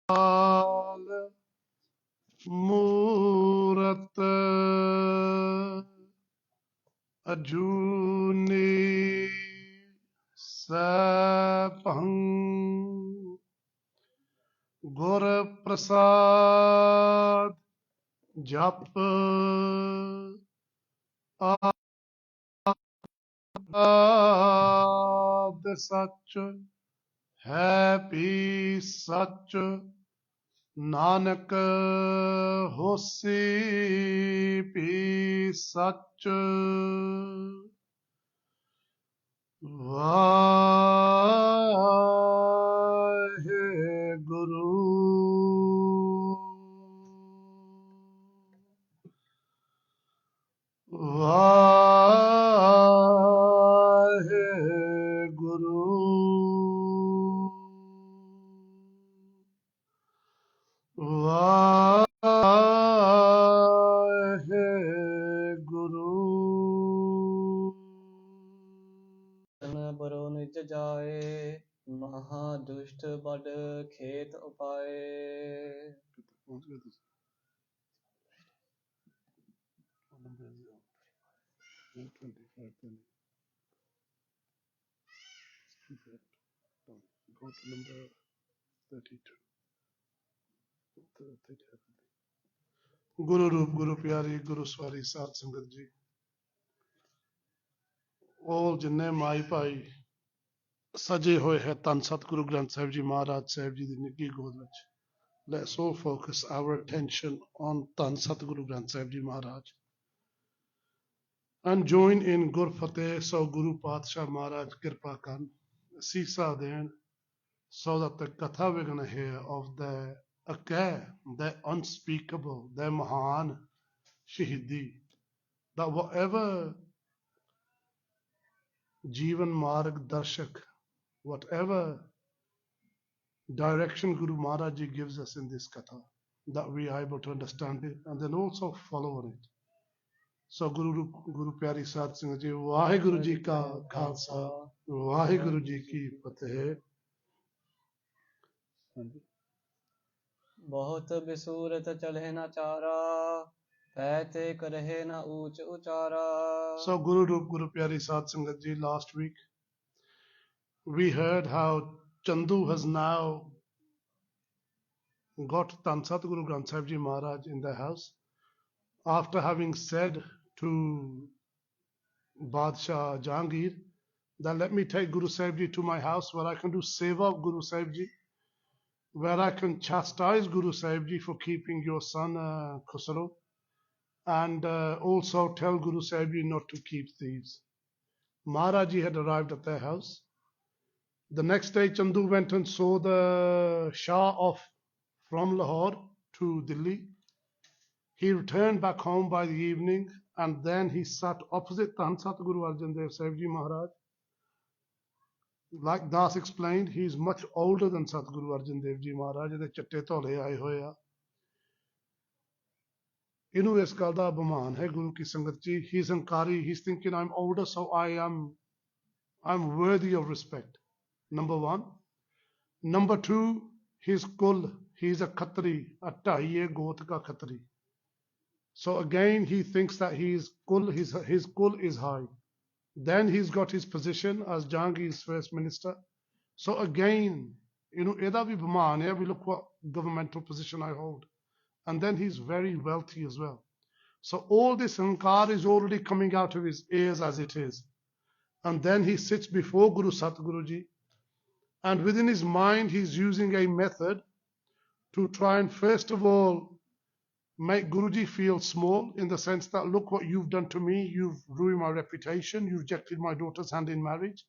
Al Murat Ajuni Sapang Gur Prasad Jap Ad Sach Happy Sach Nanak Hosi Pi Sach Vaheguru Vaheguru Vaheguru बरो निज जाए महादुष्ट बड़ खेत उपाए Go to number 32. Guru Roop, Guru Pyari, Guru Swari, Sat Sangat Ji, all जिन्ने माई भाई सजे होए है तन सतगुरु ग्रंथ साहिब जी महाराज साहिब जी दी निੱਘੀ ਗੋਦ ਵਿੱਚ let's all focus our attention on ਤਨ ਸਤਗੁਰੂ ਗ੍ਰੰਥ ਸਾਹਿਬ ਜੀ ਮਹਾਰਾਜ and join in ਗੁਰਫਤਿਹ ਸੋ ਗੁਰੂ ਪਾਤਸ਼ਾਹ ਮਹਾਰਾਜ ਕਿਰਪਾ ਕਰਨ ਸੀਸਾ ਦੇਣ so that the katha we're going to hear of the akay, the unspeakable, the mahan Shaheedi, that whatever Jivan Marg Darshak, whatever direction Guru Maharaj Ji gives us in this katha, that we are able to understand it and then also follow on it. So Guru Pyari Sat Singh Ji, Vaheguru Ji ka Khalsa, Vaheguru Ji ki Fateh. बहुत बिसूरत चले न चारा पैते करहे न ऊंच उचारा So Guru Pyari Sat Singh Ji, last week we heard how Chandu has now got Tan Satguru Granth Sahib Ji Maharaj in the house after having said to Badshah Jahangir that let me take Guru Sahib Ji to my house where I can do seva of Guru Sahib Ji, where I can chastise Guru Sahib Ji for keeping your son Khusro, and also tell Guru Sahib Ji not to keep thieves. Maharaj Ji had arrived at their house. The next day Chandu went and saw the Shah of from Lahore to Delhi. He returned back home by the evening and then he sat opposite Tan Satguru Arjan Dev Sahib Ji Maharaj. Like Das explained, he is much older than Satguru Arjan Dev Ji Maharaj. ਇਹਦੇ ਚੱਟੇ ਧੌਲੇ ਆਏ ਹੋਏ ਆ ਇਹਨੂੰ ਇਸ ਗੱਲ ਦਾ ਅਭਿਮਾਨ ਹੈ ਗੁਰੂ ਕੀ ਸੰਗਤ ਜੀ he's ਹੰਕਾਰੀ, he's thinking I'm older so I'm worthy of respect. Number one. Number two, his kul, he's a khatri, a ढाई गोत का khatri. So again he thinks that his kul is high. Then he's got his position as Jahangir's first minister. So again, ਇਹਦਾ ਵੀ ਬਮਾਨ ਹੈ we look what governmental position I hold. And then he's very wealthy as well. So all this hankar is already coming out of his ears as it is. And then he sits before Guru Satguru Ji. And within his mind, he's using a method to try and first of all make Guruji feel small in the sense that look what you've done to me, you've ruined my reputation, you've rejected my daughter's hand in marriage.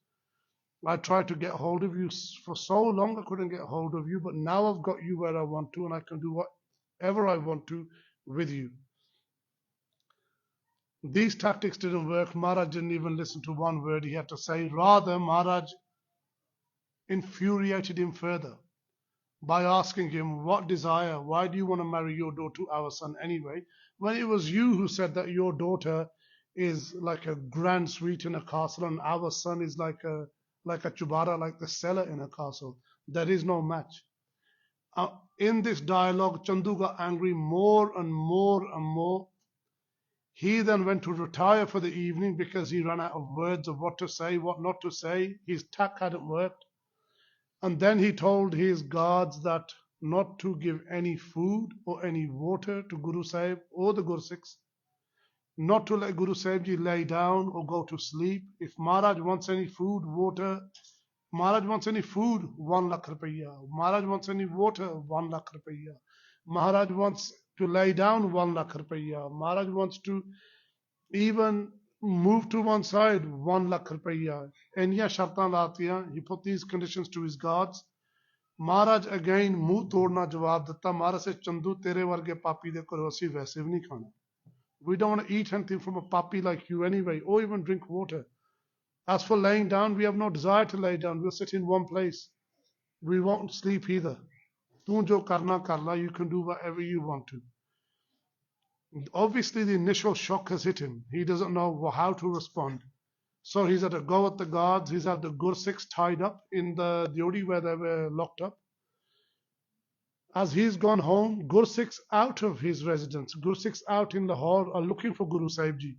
I tried to get hold of you for so long, I couldn't get hold of you, but now I've got you where I want to and I can do whatever I want to with you. These tactics didn't work. Maharaj didn't even listen to one word he had to say. Rather, Maharaj infuriated him further by asking him, what desire, why do you want to marry your daughter to our son anyway, when it was you who said that your daughter is like a grand suite in a castle and our son is like a chubara, like the cellar in a castle. There is no match. In this dialogue, Chandu got angry more and more and more. He then went to retire for the evening because he ran out of words of what to say, what not to say. His tack hadn't worked. And then he told his guards that not to give any food or any water to Guru Sahib or the Gursikhs, not to let Guru Sahib Ji lay down or go to sleep. If Maharaj wants any food, water, Maharaj wants any food, 1 lakh rupiah. Maharaj wants any water, 1 lakh rupiah. Maharaj wants to lay down, 1 lakh rupiah. Maharaj wants to even move to one side, 1 lakh rupiah. Enya shartan laatiyan. He put these conditions to his guards. Maharaj again मुंह तोड़ना जवाब दिता. Maharaj said, Chandu, तेरे वर्गे पापी दे घरों असीं वैसे भी नहीं खाना. We don't want to eat anything from a papi like you anyway, or even drink water. As for laying down, we have no desire to lay down. We'll sit in one place. We won't sleep either. Tu jo karna karla, you can do whatever you want to. Obviously, the initial shock has hit him. He doesn't know how to respond. So he's had to go at the guards. He's had the Gursikhs tied up in the Diodi where they were locked up. As he's gone home, Gursikhs out of his residence, Gursikhs out in Lahore are looking for Guru Sahib Ji.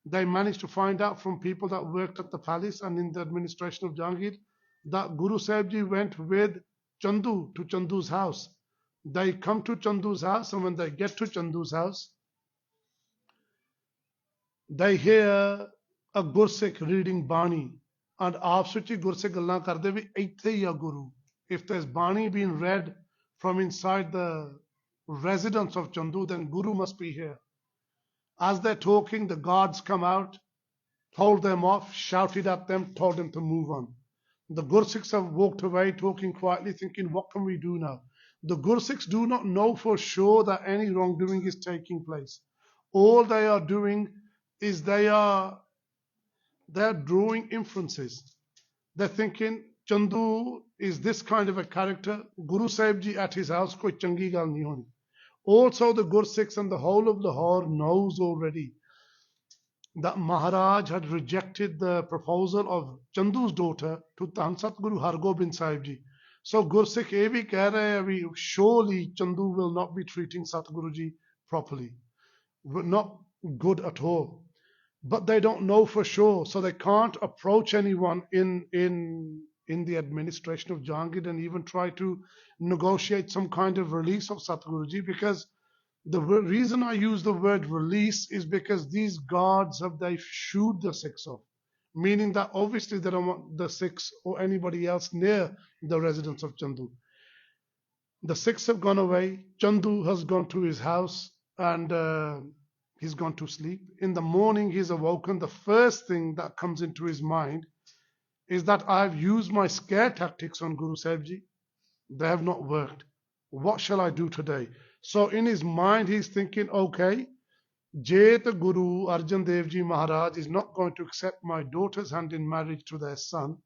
They managed to find out from people that worked at the palace and in the administration of Jahangir that Guru Sahib Ji went with Chandu to Chandu's house. They come to Chandu's house, and when they get to Chandu's house, they hear a Gursikh reading Bani. And Aapsuchi Gursikh Gallan Karde vi Eithe ya Guru. If there's Bani being read from inside the residence of Chandu, then Guru must be here. As they're talking, the guards come out, told them off, shouted at them, told them to move on. The Gursikhs have walked away, talking quietly, thinking, what can we do now? The Gursikhs do not know for sure that any wrongdoing is taking place. All they are doing is they're drawing inferences. They're thinking, Chandu is this kind of a character. Guru Sahib Ji at his house, koi changi gal nahi honi. Also, the Gursikhs and the whole of Lahore knows already that Maharaj had rejected the proposal of Chandu's daughter to Dhan Satguru Hargobind Sahib Ji. So Gursikh ye bhi keh rahe hai, surely Chandu will not be treating Satguru Ji properly. Not good at all. But they don't know for sure, so they can't approach anyone in the administration of Jahangir and even try to negotiate some kind of release of Satguruji, because the reason I use the word release is because these guards they shooed the Sikhs off, meaning that obviously they don't want the Sikhs or anybody else near the residence of Chandu. The Sikhs have gone away. Chandu has gone to his house and he's gone to sleep. In the morning, he's awoken. The first thing that comes into his mind is that I've used my scare tactics on Guru Sahib Ji. They have not worked. What shall I do today? So in his mind, he's thinking, okay, Jay the Guru Arjan Dev Ji Maharaj is not going to accept my daughter's hand in marriage to their son.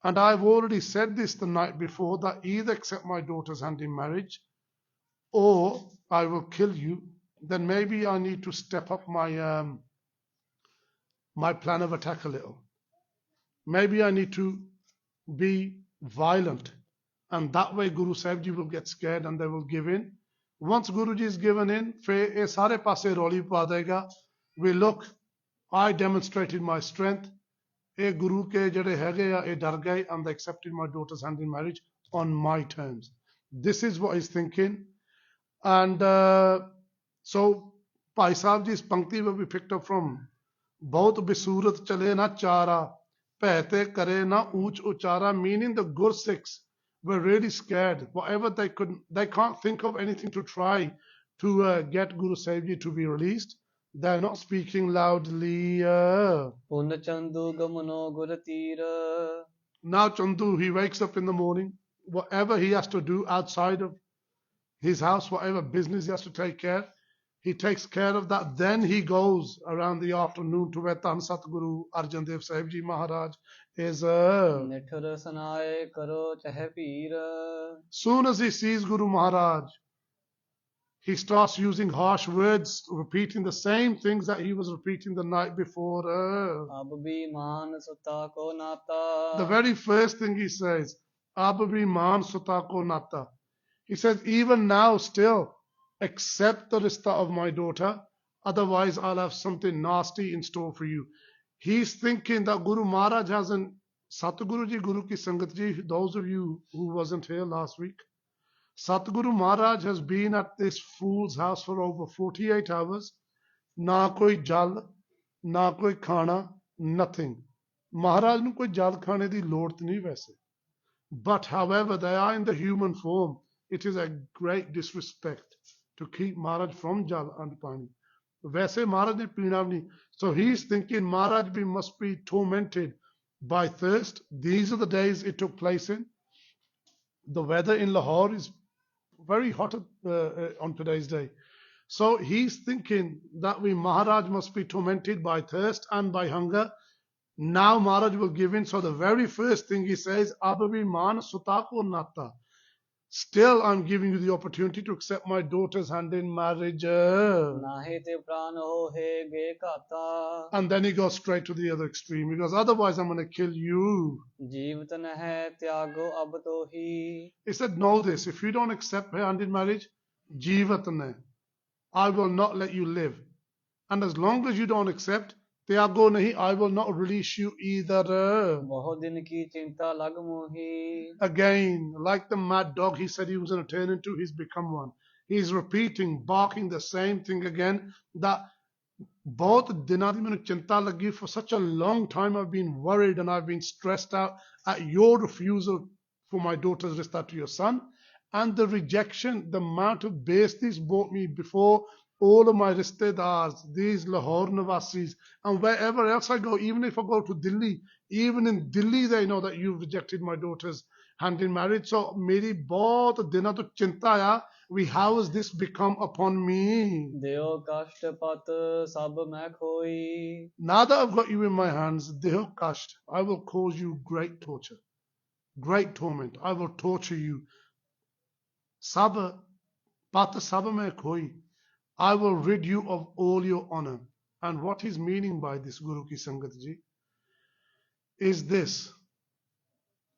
And I've already said this the night before, that either accept my daughter's hand in marriage or I will kill you. Then maybe I need to step up my my plan of attack a little. Maybe I need to be violent, and that way Guru Sahib Ji will get scared and they will give in. Once Guru Ji is given in, फिर ये सारे पासे रौली पा देगा. We look, I demonstrated my strength. ये Guru के जड़े हैगे या ये डर गए, and they accepted my daughter's hand in marriage on my terms. This is what he's thinking, and so Bhai Sahib Ji's Pankti will be picked up from बहुत बिसूरत चले ना चारा पहते करे ना ऊंच उचारा, meaning the Gursikhs were really scared. Whatever they can't think of anything to try to get Guru Sahib Ji to be released. They're not speaking loudly. Now Chandu, he wakes up in the morning. Whatever he has to do outside of his house, whatever business he has to take care, he takes care of that. Then he goes around the afternoon to where Dhan Satguru Arjan Dev Sahib Ji Maharaj is. Soon as he sees Guru Maharaj, he starts using harsh words, repeating the same things that he was repeating the night before. The very first thing he says, Ab bhi maan suta ko nata. He says, even now still, accept the rista of my daughter, otherwise I'll have something nasty in store for you. He's thinking that Guru Maharaj hasn't, Satguru ji, Guru ki Sangat ji, those of you who wasn't here last week, Satguru Maharaj has been at this fool's house for over 48 hours. Na koi jal, na koi khana, nothing. Maharaj nu koi jal khane di lord nahi वैसे. But however they are in the human form, it is a great disrespect to keep Maharaj from jal and pani. वैसे Maharaj ne पीना नहीं. So he's thinking Maharaj must be tormented by thirst. These are the days it took place in. The weather in Lahore is very hot on today's day. So he's thinking that Maharaj must be tormented by thirst and by hunger. Now Maharaj will give in. So the very first thing he says, Abavi man sutako nata. Still, I'm giving you the opportunity to accept my daughter's hand in marriage. ਨਾਹੀ ਤੇ ਪ੍ਰਾਨ ਹੋਏ ਗੇ ਘਾਤਾ And then he goes straight to the other extreme. He goes, otherwise I'm going to kill you. ਜੀਵਤ ਨਹਿ ਤਿਆਗੋ ਅਬ ਤੋਹੀ He said, know this, if you don't accept her hand in marriage, jeevat ne, I will not let you live. And as long as you don't accept, Tyago nahi, I will not release you either. ਬਹੁਤ ਦਿਨ ਕੀ ਚਿੰਤਾ ਲਗ Mohi Again, like the mad dog he said he was going to turn into, he's become one. He's repeating, barking the same thing again. That both dinadi menu chinta lagi, for such a long time I've been worried and I've been stressed out at your refusal for my daughter's rista to your son, and the rejection, the amount of base this brought me before all of my ristedars, these Lahore Navasis, and wherever else I go, even if I go to Delhi, even in Delhi they know that you've rejected my daughter's hand in marriage. So meri bahut dina to chinta aaya, how has this become upon me? ਦਿਓ ਕਸ਼ਟ ਪਤ ਸਭ ਮੈਂ ਖੋਈ Now that I've got you in my hands, deho kasht, I will cause you great torture, great torment. I will torture you. Sab pat sab mein khoi. I will rid you of all your honor. And what he's meaning by this, Guru Ki Sangat Ji, is this,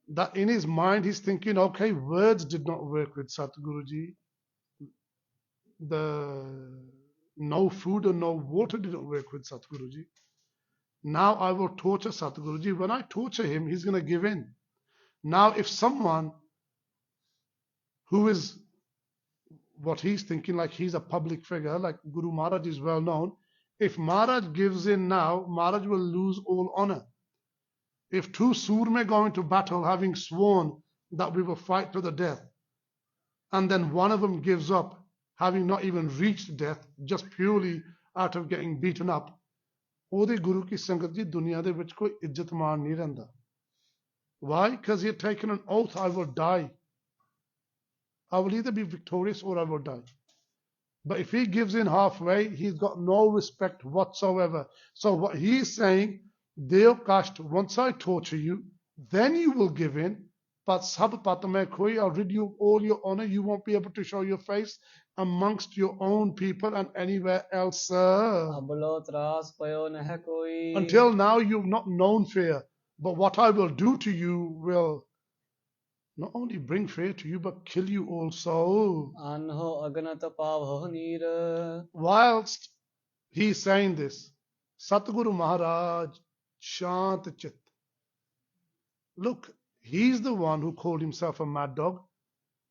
that in his mind he's thinking, okay, words did not work with Satguru Ji. The no food and no water didn't work with Satguru Ji. Now I will torture Satguru Ji. When I torture him, he's going to give in. Now if someone who is what he's thinking, like he's a public figure, like Guru Maharaj is well known, if Maharaj gives in now, Maharaj will lose all honor. If two Surme go into battle having sworn that we will fight to the death, and then one of them gives up, having not even reached death, just purely out of getting beaten up, ਉਹਦੇ Guru ki Sangat ji ਦੁਨੀਆ ਦੇ ਵਿੱਚ ਕੋਈ ਇੱਜ਼ਤ ਮਾਣ ਨਹੀਂ ਰਹਿੰਦਾ. Why? Because he had taken an oath, I will die. I will either be victorious or I will die. But if he gives in halfway, he's got no respect whatsoever. So what he's saying, Deo Kasht, once I torture you, then you will give in. But sab patame khoi, I'll rid you of all your honor. You won't be able to show your face amongst your own people and anywhere else. ਅਬਲੋ ਤਰਾਸ ਪਇਓ ਨਹਿ ਕੋਈ Until now, you've not known fear. But what I will do to you will not only bring fear to you, but kill you also. ਅਨਹੋ ਅਗਨਤ ਪਾਵਹੁ ਨੀਰ Whilst he's saying this, Satguru Maharaj, Shant Chit. Look, he's the one who called himself a mad dog.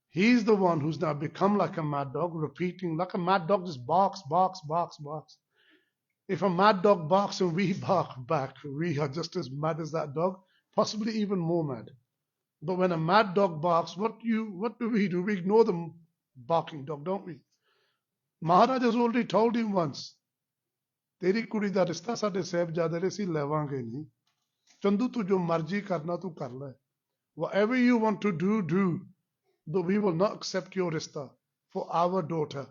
He's the one who's now become like a mad dog, repeating like a mad dog, just barks, barks, barks, barks. If a mad dog barks and we bark back, we are just as mad as that dog, possibly even more mad. But when a mad dog barks, what do we do? We ignore the barking dog, don't we? Maharaj has already told him once, तेरी कुड़ी दा रिश्ता साडे साहिबजादे ने ਅਸੀਂ ਲੈਵਾਂਗੇ ਨਹੀਂ. ਚੰਦੂ ਤੂੰ ਜੋ ਮਰਜ਼ੀ ਕਰਨਾ ਤੂੰ ਕਰ ਲੈ. Whatever you want to do, but we will not accept your rista for our daughter.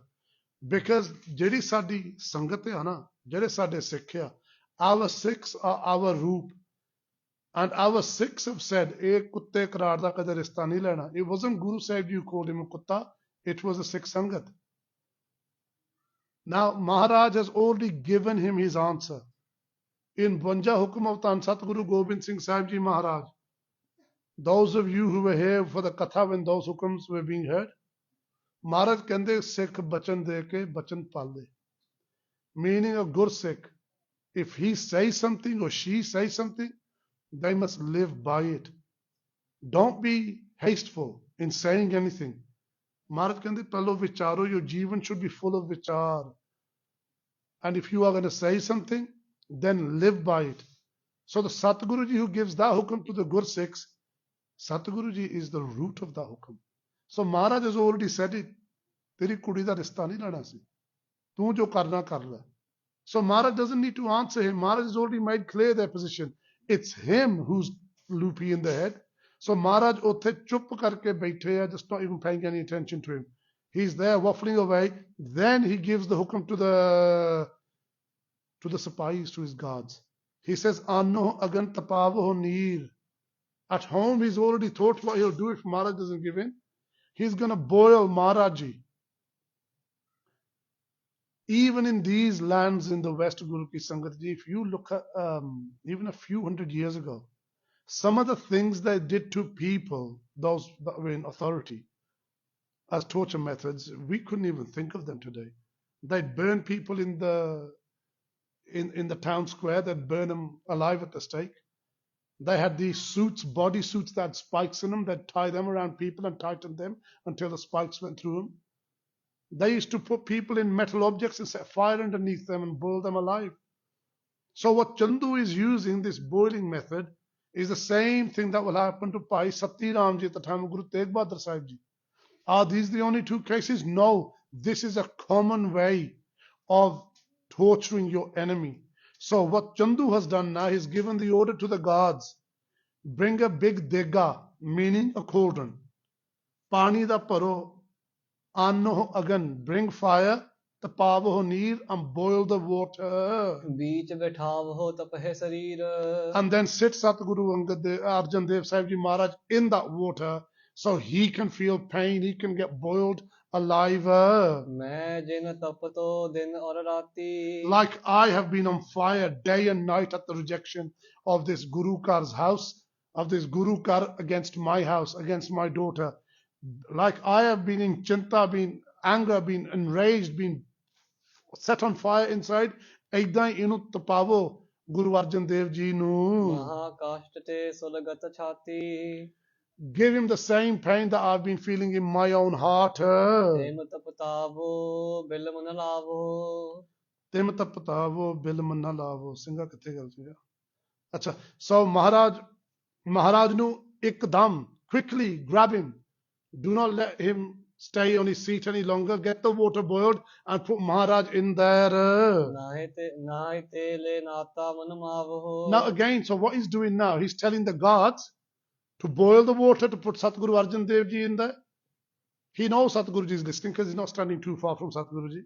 Because ਜਿਹੜੀ ਸਾਡੀ ਸੰਗਤ ਹੈ ਨਾ, ਜਿਹੜੇ ਸਾਡੇ ਸਿੱਖ ਆ, our Sikhs are our roop. And our Sikhs have said, ਇਹ ਕੁੱਤੇ ਕਰਾਰ ਦਾ ਕਦੇ ਰਿਸ਼ਤਾ ਨਹੀਂ ਲੈਣਾ. It wasn't Guru Sahib Ji who called him a kutta, it was a Sikh Sangat. Now Maharaj has already given him his answer. In Banja Hukum of Tan Satguru Gobind Singh Sahib Ji Maharaj, those of you who were here for the Katha when those hukums were being heard, ਮਹਾਰਾਜ ਕਹਿੰਦੇ ਸਿੱਖ ਬਚਨ ਦੇ ਕੇ ਬਚਨ ਪਾਲੇ, meaning a Gursikh, if he says something or she says something, they must live by it. Don't be hasteful in saying anything. Maharaj ਕਹਿੰਦੇ ਪਹਿਲੋ ਵਿਚਾਰੋ, your Jeevan should be full of vichar. And if you are going to say something, then live by it. So the Satguru Ji who gives that hukum to the Gursikhs, Satguru Ji is the root of the hukum. So Maharaj has already said it. ਤੇਰੀ ਕੁੜੀ ਦਾ ਰਿਸ਼ਤਾ ਨਹੀਂ ਲੈਣਾ ਸੀ, ਤੂੰ ਜੋ ਕਰਨਾ ਕਰ ਲੈ. So Maharaj doesn't need to answer him. Maharaj has already made clear their position. It's him who's loopy in the head. So Maharaj ਉੱਥੇ ਚੁੱਪ ਕਰਕੇ ਬੈਠੇ ਆ, just not even paying any attention to him. He's there waffling away. Then he gives the hukum to the Sipahis, to his guards. He says, Anno agan tapavo neer. At home, he's already thought what he'll do if Maharaj doesn't give in. He's going to boil Maharaji. Even in these lands in the West, Guru Ki Sangat Ji, if you look at even a few hundred years ago, some of the things they did to people, those that were in authority, as torture methods, we couldn't even think of them today. They'd burn people in the town square. They'd burn them alive at the stake. They had these suits, body suits that had spikes in them. They'd tie them around people and tighten them until the spikes went through them. They used to put people in metal objects and set fire underneath them and boil them alive. So what Chandu is using, this boiling method, is the same thing that will happen to Bhai Sati Ram Ji at the time of Guru Tegh Bahadur Sahib Ji. Are these the only two cases? No. This is a common way of torturing your enemy. So what Chandu has done now, he's given the order to the guards. Bring a big dega, meaning a cauldron. Pani da paro. Anno agan, bring fire, tapavo neer, and boil the water. बीच बैठावहो तपहे शरीर. And then sit Satguru Arjan Dev Sahib Ji Maharaj in that water, so he can feel pain, he can get boiled alive. मैं जिन तपतो दिन और राती. Like I have been on fire day and night at the rejection of this Guru Kar's house, of this Guru Kar against my house, against my daughter. Like I have been in chinta, been anger, been enraged, been set on fire inside. Aida inu tapavo Guru Arjan Dev Ji nu. महाकाष्ठ ते सुलगत छाती. Give him the same pain that I've been feeling in my own heart. तेम तपतावो bill मन लावो. Tim tapatavo bil manna lavo. Singa kithe gal singa. Acha. So Maharaj nu ikdam, quickly grab him. Do not let him stay on his seat any longer. Get the water boiled and put Maharaj in there. नाहि तेले नाता मन मावहो. Now again, so what he's doing now, he's telling the guards to boil the water to put Satguru Arjan Dev Ji in there. He knows Satguru Ji is listening because he's not standing too far from Satguru Ji.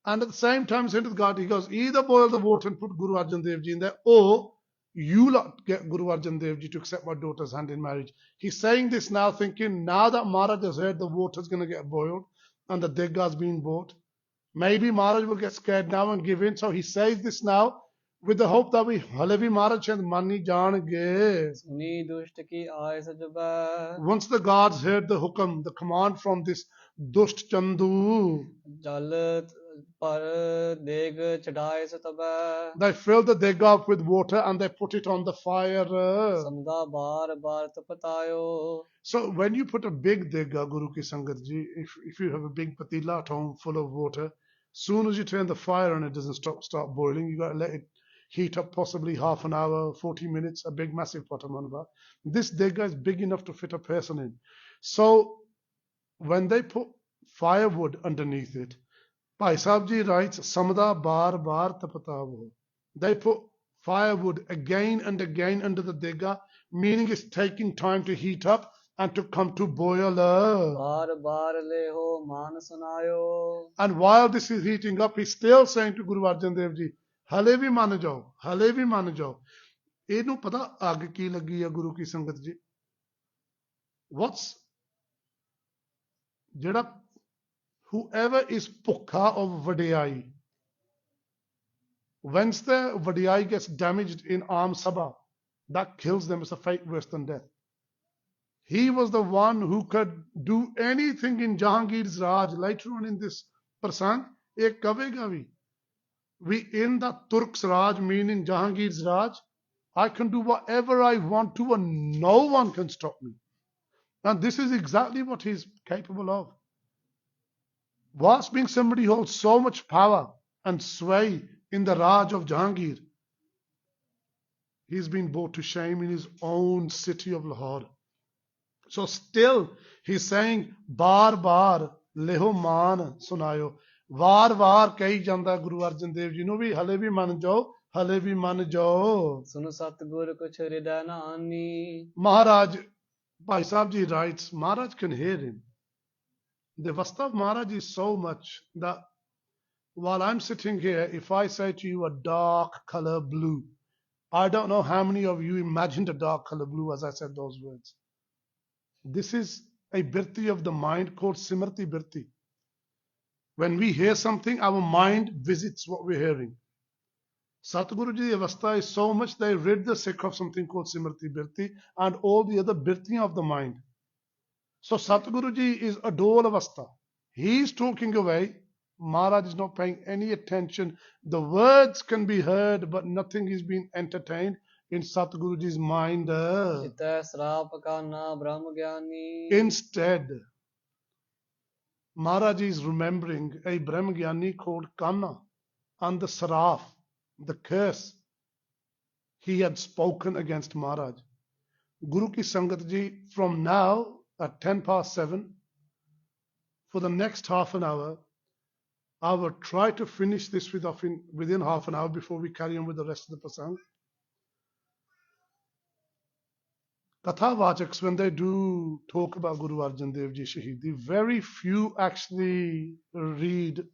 And at the same time, saying to the guard, he goes, either boil the water and put Guru Arjan Dev Ji in there, or you lot get Guru Arjan Dev Ji to accept my daughter's hand in marriage. He's saying this now, thinking now that Maharaj has heard the water's going to get boiled and the Dega's being bought, maybe Maharaj will get scared now and give in. So he says this now with the hope that we Halevi Maharaj and Mani Jange. सुनी दुष्ट की आय सजबा. Once the guards heard the hukam, the command from this Dusht Chandu, जल पर देग चढ़ाए सतबा. they filled the dega up with water and they put it on the fire. Samda bar bar तपतायो. So when you put a big dega, Guru Ki Sangat Ji, if you have a big patila at home full of water, soon as you turn the fire on, it doesn't start boiling. You got to let it heat up possibly half an hour, 40 minutes, a big massive pot of manva. This dega is big enough to fit a person in. So when they put firewood underneath it, Bhai Sahib Ji writes, Samda bar bar tapatavo. They put firewood again and again under the dega, meaning it's taking time to heat up and to come to boil. बार बार ले हो मान सुनायो. And while this is heating up, he's still saying to Guru Arjan Dev Ji, hale vi man jao, hale vi man jao. ਇਹਨੂੰ ਪਤਾ ਅੱਗ ਕੀ ਲੱਗੀ ਆ ਗੁਰੂ ਕੀ ਸੰਗਤ ਜੀ? What's ਜਿਹੜਾ whoever is ਭੁੱਖਾ of vadiyai, once the vadiyai gets damaged in armed sabha, that kills them. It's a fate worse than death. He was the one who could do anything in Jahangir's Raj. Later on in this prasang, ek kavega bhi. We in the Turk's Raj, meaning Jahangir's Raj, I can do whatever I want to and no one can stop me. And this is exactly what he's capable of. Whilst being somebody who holds so much power and sway in the Raj of Jahangir, he's been brought to shame in his own city of Lahore. So still he's saying, bar bar leho maan sunayo. वार वार कही जाता गुरु अर्जन देव जी भी हले भी मन जाओ, हले भी मन जाओ. सुन सतगुर कुछ हृदय न आनी. Maharaj, Bhai Sahib writes, Maharaj can hear him. The Vasta of Maharaj is so much that while I'm sitting here, if I say to you a dark color blue, I don't know how many of you imagined a dark color blue as I said those words. This is a birti of the mind called Simrti birti. When we hear something, our mind visits what we're hearing. Satguruji Avastha is so much they rid the Sikh of something called Simrti birti and all the other birti of the mind. So Satguruji is a Dol Avastha. He's talking away. Maharaj is not paying any attention. The words can be heard, but nothing is being entertained in Satguruji's mind. Instead, Maharaj is remembering a Brahmagyani called Kanna and the Saraf, the curse he had spoken against Maharaj. Guru Ki Sangat Ji, from now at 7:10, for the next half an hour, I will try to finish this within half an hour before we carry on with the rest of the prasang. Katha Vachaks, when they do talk about Guru Arjan Dev Ji Shaheedi, very few actually read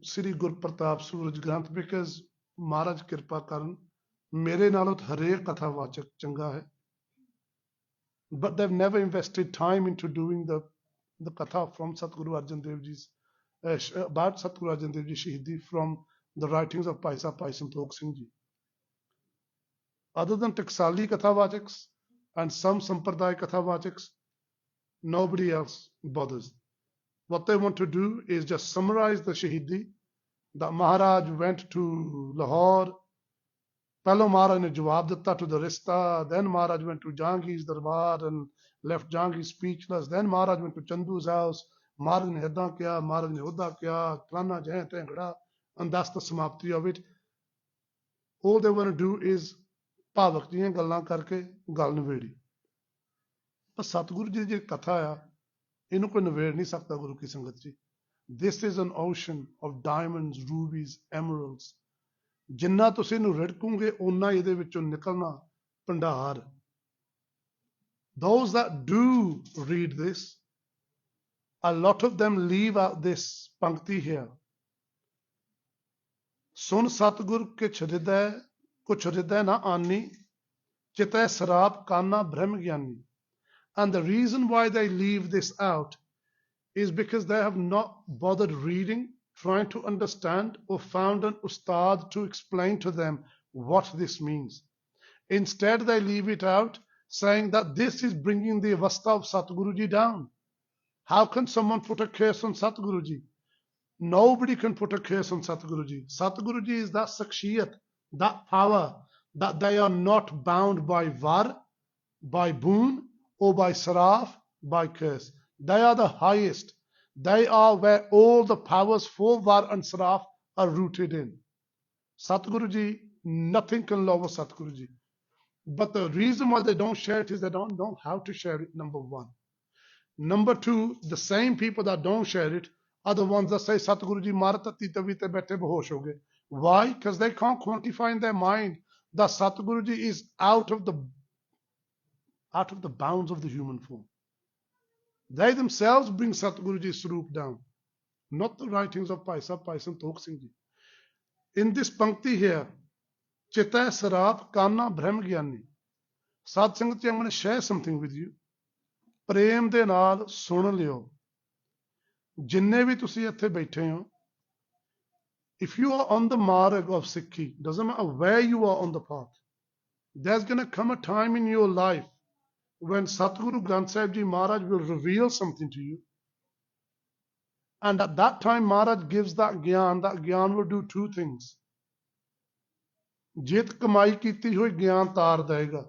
Sri Gur Pratap Suraj Granth because Maharaj Kirpa Karan, mere nalot hare Katha Vachak changa hai. But they've never invested time into doing the Katha from Satguru Arjan Dev Ji's about Satguru Arjan Dev Ji Shaheedi from the writings of Paisa Pai Santokh Singh Ji. Other than Taksali Kathavachaks and some Sampradaya Kathavachaks, nobody else bothers. What they want to do is just summarize the Shaheedi that Maharaj went to Lahore. Pehlo Maharaj ne jawab ditta to the Rista, then Maharaj went to Jahangir's Darbar and left Jahangir speechless. Then Maharaj went to Chandu's house. Maharaj ne hidda kiya, Maharaj ne hudda kiya, plana jeh tengra, and that's the samapti of it. All they want to do is ਭਾਵਕ ਦੀਆਂ ਗੱਲਾਂ ਕਰਕੇ ਗੱਲ ਨਵੇੜੀ. ਪਰ ਸਤਿਗੁਰੂ ਜੀ ਦੀ ਜਿਹੜੀ ਕਥਾ ਆ ਇਹਨੂੰ ਕੋਈ ਨਵੇੜ ਨਹੀਂ ਸਕਦਾ ਗੁਰੂ ਕੀ ਸੰਗਤ ਜੀ. This is an ocean of diamonds, rubies, emeralds. ਜਿੰਨਾ ਤੁਸੀਂ ਇਹਨੂੰ ਰਿੜਕੋਗੇ ਓਨਾ ਇਹਦੇ ਵਿੱਚੋਂ ਨਿਕਲਣਾ ਭੰਡਾਰ. Those that do read this, a lot of them leave out this ਪੰਕਤੀ here. ਸੁਨ ਸਤਿਗੁਰ ਕਿਛ ਹਿਰਦੈ कुछ हृदय न आनी चितै सराप काना ब्रह्म ज्ञानी. And the reason why they leave this out is because they have not bothered reading, trying to understand, or found an ustad to explain to them what this means. Instead, they leave it out, saying that this is bringing the avastha of Satguruji down. How can someone put a curse on Satguruji? Nobody can put a curse on Satguruji. Satguruji is that sakshiyat, that power, that they are not bound by var, by boon, or by saraf, by curse. They are the highest. They are where all the powers for var and saraf are rooted in. Satguruji, nothing can lower Satguruji. But the reason why they don't share it is they don't know how to share it, number one. Number two, the same people that don't share it are the ones that say Satguruji maratati tavite bete behosh ho gaye. Why? Because they can't quantify in their mind that Satguruji is out of the bounds of the human form. They themselves bring Satguruji's Swarup down, not the writings of Paisa Pai Santokh Singh Ji. In this pankti here, Chittai Sarap Kanna Brahm Gyani. Sat Sangat Ji, I'm going to share something with you. Prem de naal sun liyo. Jinne vi tusi ਇੱਥੇ ਬੈਠੇ ਹੋ. If you are on the marg of Sikhi, doesn't matter where you are on the path, there's going to come a time in your life when Satguru Granth Sahib Ji Maharaj will reveal something to you, and at that time Maharaj gives that gyan will do two things. ਜੇ ਕਮਾਈ ਕੀਤੀ ਹੋਈ ਗਿਆਨ ਤਾਰ ਦੇਗਾ,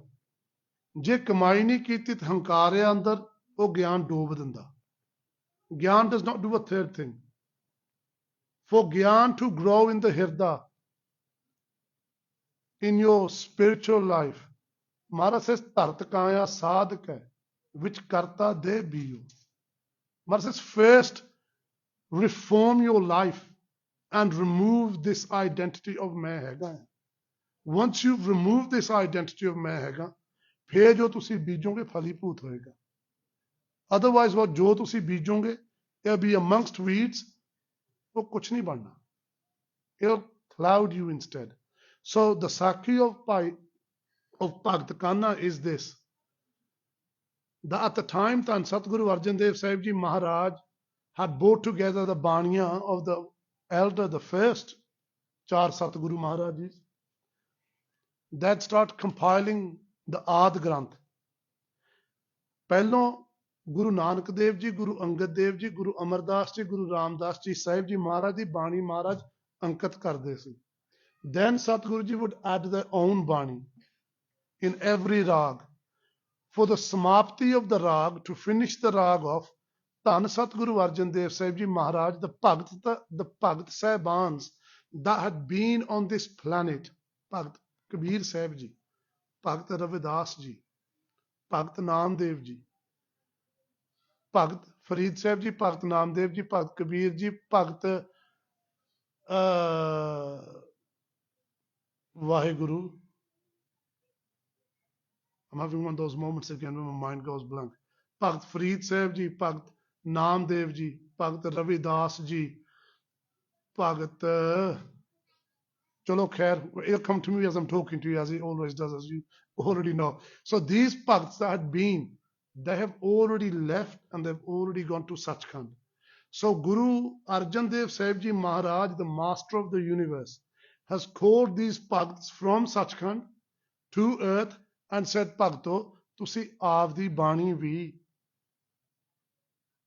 ਜੇ ਕਮਾਈ ਨਹੀਂ ਕੀਤੀ ਤਾਂ ਹੰਕਾਰਿਆ ਅੰਦਰ ਉਹ ਗਿਆਨ ਡੋਬ ਦਿੰਦਾ. Gyan does not do a third thing. For Gyan to grow in the Hirda, in your spiritual life, Maharaj says, Tartakaya sadhaka, which karta de biyo. Maharaj says, first reform your life and remove this identity of मैं हैगा. Once you've removed this identity of मैं हैगा, फिर जो तुसी बीजोगे फलीभूत होएगा. Otherwise, what जो तुसी बीजोगे, it'll be amongst weeds, वो कुछ नहीं बनना. It'll cloud you instead. So the Sakhi of Bhakt Kanna is this. That at the time Tan Satguru Arjan Dev Sahib Ji Maharaj had brought together the Baniya of the elder, the first Char Satguru Maharajis, that start compiling the Ad Granth. ਪਹਿਲੋਂ ਗੁਰੂ ਨਾਨਕ ਦੇਵ ਜੀ, ਗੁਰੂ ਅੰਗਦ ਦੇਵ ਜੀ, ਗੁਰੂ ਅਮਰਦਾਸ ਜੀ, ਗੁਰੂ ਰਾਮਦਾਸ ਜੀ ਸਾਹਿਬ ਜੀ ਮਹਾਰਾਜ ਦੀ ਬਾਣੀ ਮਹਾਰਾਜ ਅੰਕਿਤ ਕਰਦੇ ਸੀ. Then Satguru ji would add their own bani in every rag. For the samapti of the rag, to finish the rag off, Dhan Satguru Arjan Dev Sahib Ji Maharaj, the Bhakt Sahibans that had been on this planet, Bhakt Kabir Sahib Ji, Bhakt Ravidas Ji, Bhakt Namdev Ji, Bhakt Farid Sahib Ji, Bhakt Namdev Ji, Bhakt Kabir Ji, Bhakt Vaheguru. I'm having one of those moments again when my mind goes blank. Bhakt Farid Sahib Ji, Bhakt Namdev Ji, Bhakt Ravidas Ji, Bhakt Chalo Khair, it'll come to me as I'm talking to you, as it always does, as you already know. So these Bhakts that had been, they have already left and they've already gone to Sachkhand. So Guru Arjan Dev Sahib Ji Maharaj, the master of the universe, has called these Bhakts from Sachkhand to earth and said, Bhakto, tusi aavdi bani vi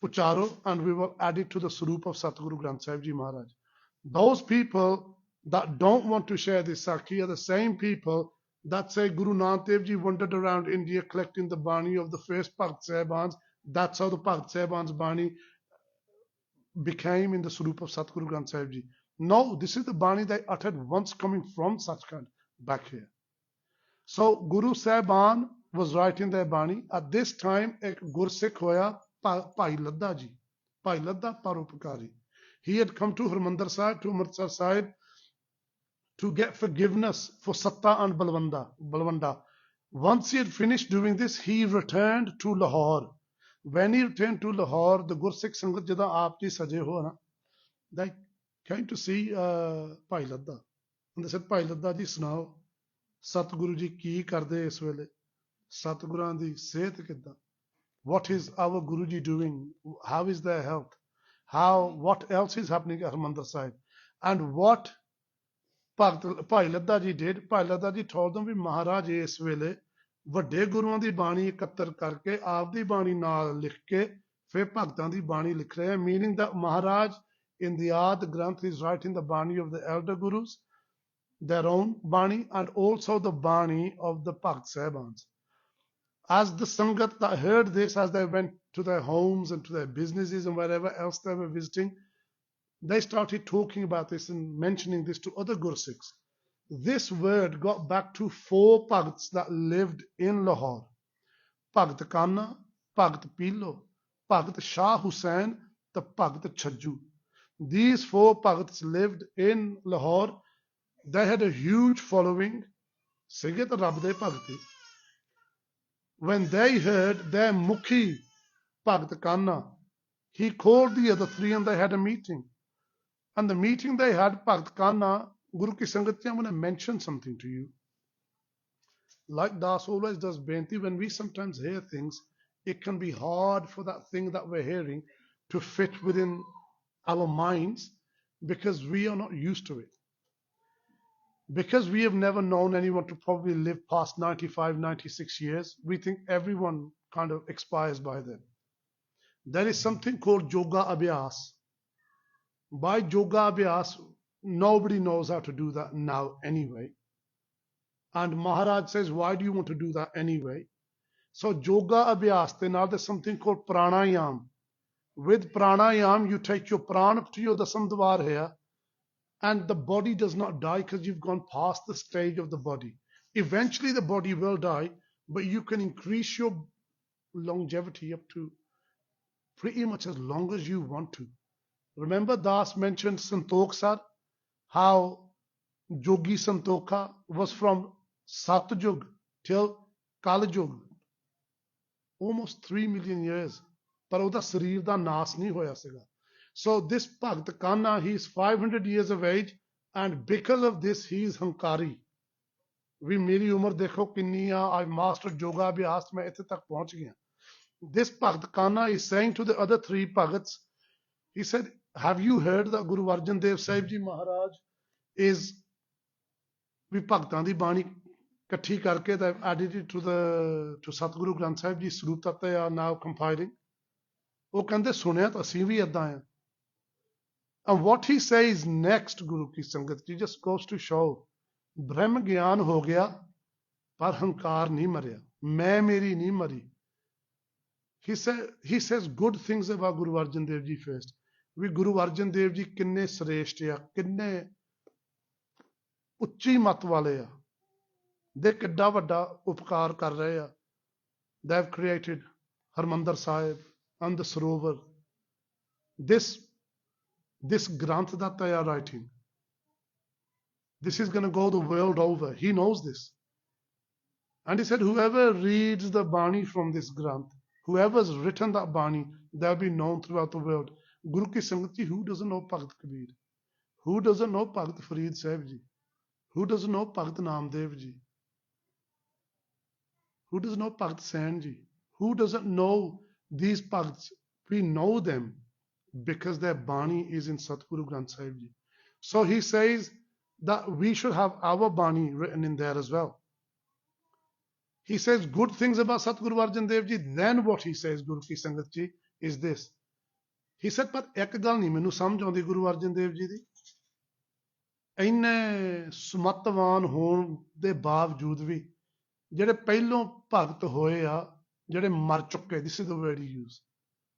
pucharo, and we will add it to the Sarup of Satguru Granth Sahib Ji Maharaj. Those people that don't want to share this Sakhi are the same people that say Guru Nanak Dev Ji wandered around India collecting the Bani of the first Bhakt Sahibans. That's how the Bhakt Sahibans Bani became in the Sarup of Satguru Granth Sahib Ji. No, this is the Bani they uttered once coming from Sachkhand back here. So Guru Sahiban was writing their Bani. At this time, ek Gursikh hoya Bhai Ladda Ji, Bhai Ladda Parupakari. He had come to Harmandir Sahib, to Amritsar Sahib, to get forgiveness for Satta and Balwanda. Once he had finished doing this, he returned to Lahore. When he returned to Lahore, the Gursikh Sangat jada aap ji saje ho na, they came to see Bhai Ladda. And they said, Bhai Ladda ji sunao, Satguru ji ki karde is vele? Satguran di sehat kidda? What is our Guruji doing? How is their health? What else is happening at Harmandir Sahib? And what Bhai Ladda ji did, Bhai Ladda ji told them, Maharaj is vele ਵੱਡੇ ਗੁਰੂਆਂ ਦੀ ਬਾਣੀ ਇਕੱਤਰ ਕਰਕੇ ਆਪ ਦੀ ਬਾਣੀ ਨਾਲ ਲਿਖ ਕੇ ਫਿਰ ਭਗਤਾਂ ਦੀ ਬਾਣੀ ਲਿਖ ਰਹੇ, meaning that Maharaj in the Ad Granth is writing the Bani of the elder gurus, their own Bani, and also the Bani of the Bhakt Sahibans. As the Sangat that heard this, as they went to their homes and to their businesses and wherever else they were visiting, they started talking about this and mentioning this to other Gursikhs. This word got back to 4 Bhagts that lived in Lahore. Bhagt Kanna, Bhagt Pilo, Bhagt Shah Hussain, the Bhagt Chajju. These 4 Bhagts lived in Lahore. They had a huge following. Sigit Rabde Bhagti. When they heard their Mukhi, Bhagt Kanna, he called the other 3 and they had a meeting. And the meeting they had, Bhagt Kanna, Guru Ki Sangat, I'm going to mention something to you. Like Das always does Benti, when we sometimes hear things, it can be hard for that thing that we're hearing to fit within our minds because we are not used to it. Because we have never known anyone to probably live past 95, 96 years, we think everyone kind of expires by then. There is something called yoga abhyas. By yoga abhyas, nobody knows how to do that now anyway. And Maharaj says, why do you want to do that anyway? So yoga abhyas, now there's something called pranayam. With pranayam, you take your prana up to your dasamdvar here, and the body does not die because you've gone past the stage of the body. Eventually, the body will die, but you can increase your longevity up to pretty much as long as you want to. Remember, Das mentioned Santokh Sar, how Yogi Santokha was from Satyug till Kaljug, almost 3 million years. ਪਰ ਉਹਦਾ ਸਰੀਰ ਦਾ ਨਾਸ ਨਹੀਂ ਹੋਇਆ ਸੀਗਾ. So this Bhagat Kanha, he is 500 years of age, and because of this he is Hankari. ਵੀ ਮੇਰੀ ਉਮਰ ਦੇਖੋ ਕਿੰਨੀ ਆ, I mastered yoga ਅਭਿਆਸ, ਮੈਂ ਇੱਥੇ ਤੱਕ ਪਹੁੰਚ ਗਿਆ. This Bhagat Kanha is saying to the other three Bhagats, he said, have you heard that Guru Arjan Dev Sahib Ji Maharaj is ਵੀ ਭਗਤਾਂ ਦੀ ਬਾਣੀ ਇਕੱਠੀ ਕਰਕੇ they have added it to Satguru Granth Sahib Ji Swarup that they are now compiling. ਉਹ ਕਹਿੰਦੇ ਸੁਣਿਆ ਤਾਂ ਅਸੀਂ ਵੀ ਏਦਾਂ ਆ. And what he says next, Guru Ki Sangat Ji, just goes to show, ਬ੍ਰਹਮ ਗਿਆਨ ਹੋ ਗਿਆ ਪਰ ਹੰਕਾਰ ਨਹੀਂ ਮਰਿਆ, ਮੈਂ ਮੇਰੀ ਨਹੀਂ ਮਰੀ. He says good things about Guru Arjan Dev Ji first. We Guru Arjan Dev Ji ਕਿੰਨੇ ਸ੍ਰੇਸ਼ਟ ਆ, ਕਿੰਨੇ ਉੱਚੀ ਮੱਤ ਵਾਲੇ ਆ, ਦੇ ਕਿੱਡਾ ਵੱਡਾ ਉਪਕਾਰ ਕਰ ਰਹੇ ਆ. They have created Harmandir Sahib and the Sarovar. This Granth that they are writing, this is going to go the world over. He knows this. And he said, whoever reads the Bani from this Granth, whoever's written that Bani, they'll be known throughout the world. Guru Ki Sangat Ji, who doesn't know Bhagat Kabir? Who doesn't know Bhagat Farid Sahib Ji? Who doesn't know Bhagat Namdev Ji? Who doesn't know Bhagat Sain Ji? Who doesn't know these Bhagats? We know them because their Bani is in Satguru Granth Sahib Ji. So he says that we should have our Bani written in there as well. He says good things about Satguru Arjan Dev Ji. Then what he says, Guru Ki Sangat Ji, is this. He said, but ek gal nahi mainu samjh aunਦੀ Guru Arjan Dev Ji di. ਇੰਨੇ ਸਮਤਵਾਨ ਹੋਣ ਦੇ ਬਾਵਜੂਦ ਵੀ ਜਿਹੜੇ ਪਹਿਲੋਂ ਭਗਤ ਹੋਏ ਆ, ਜਿਹੜੇ ਮਰ ਚੁੱਕੇ, this is the word he used.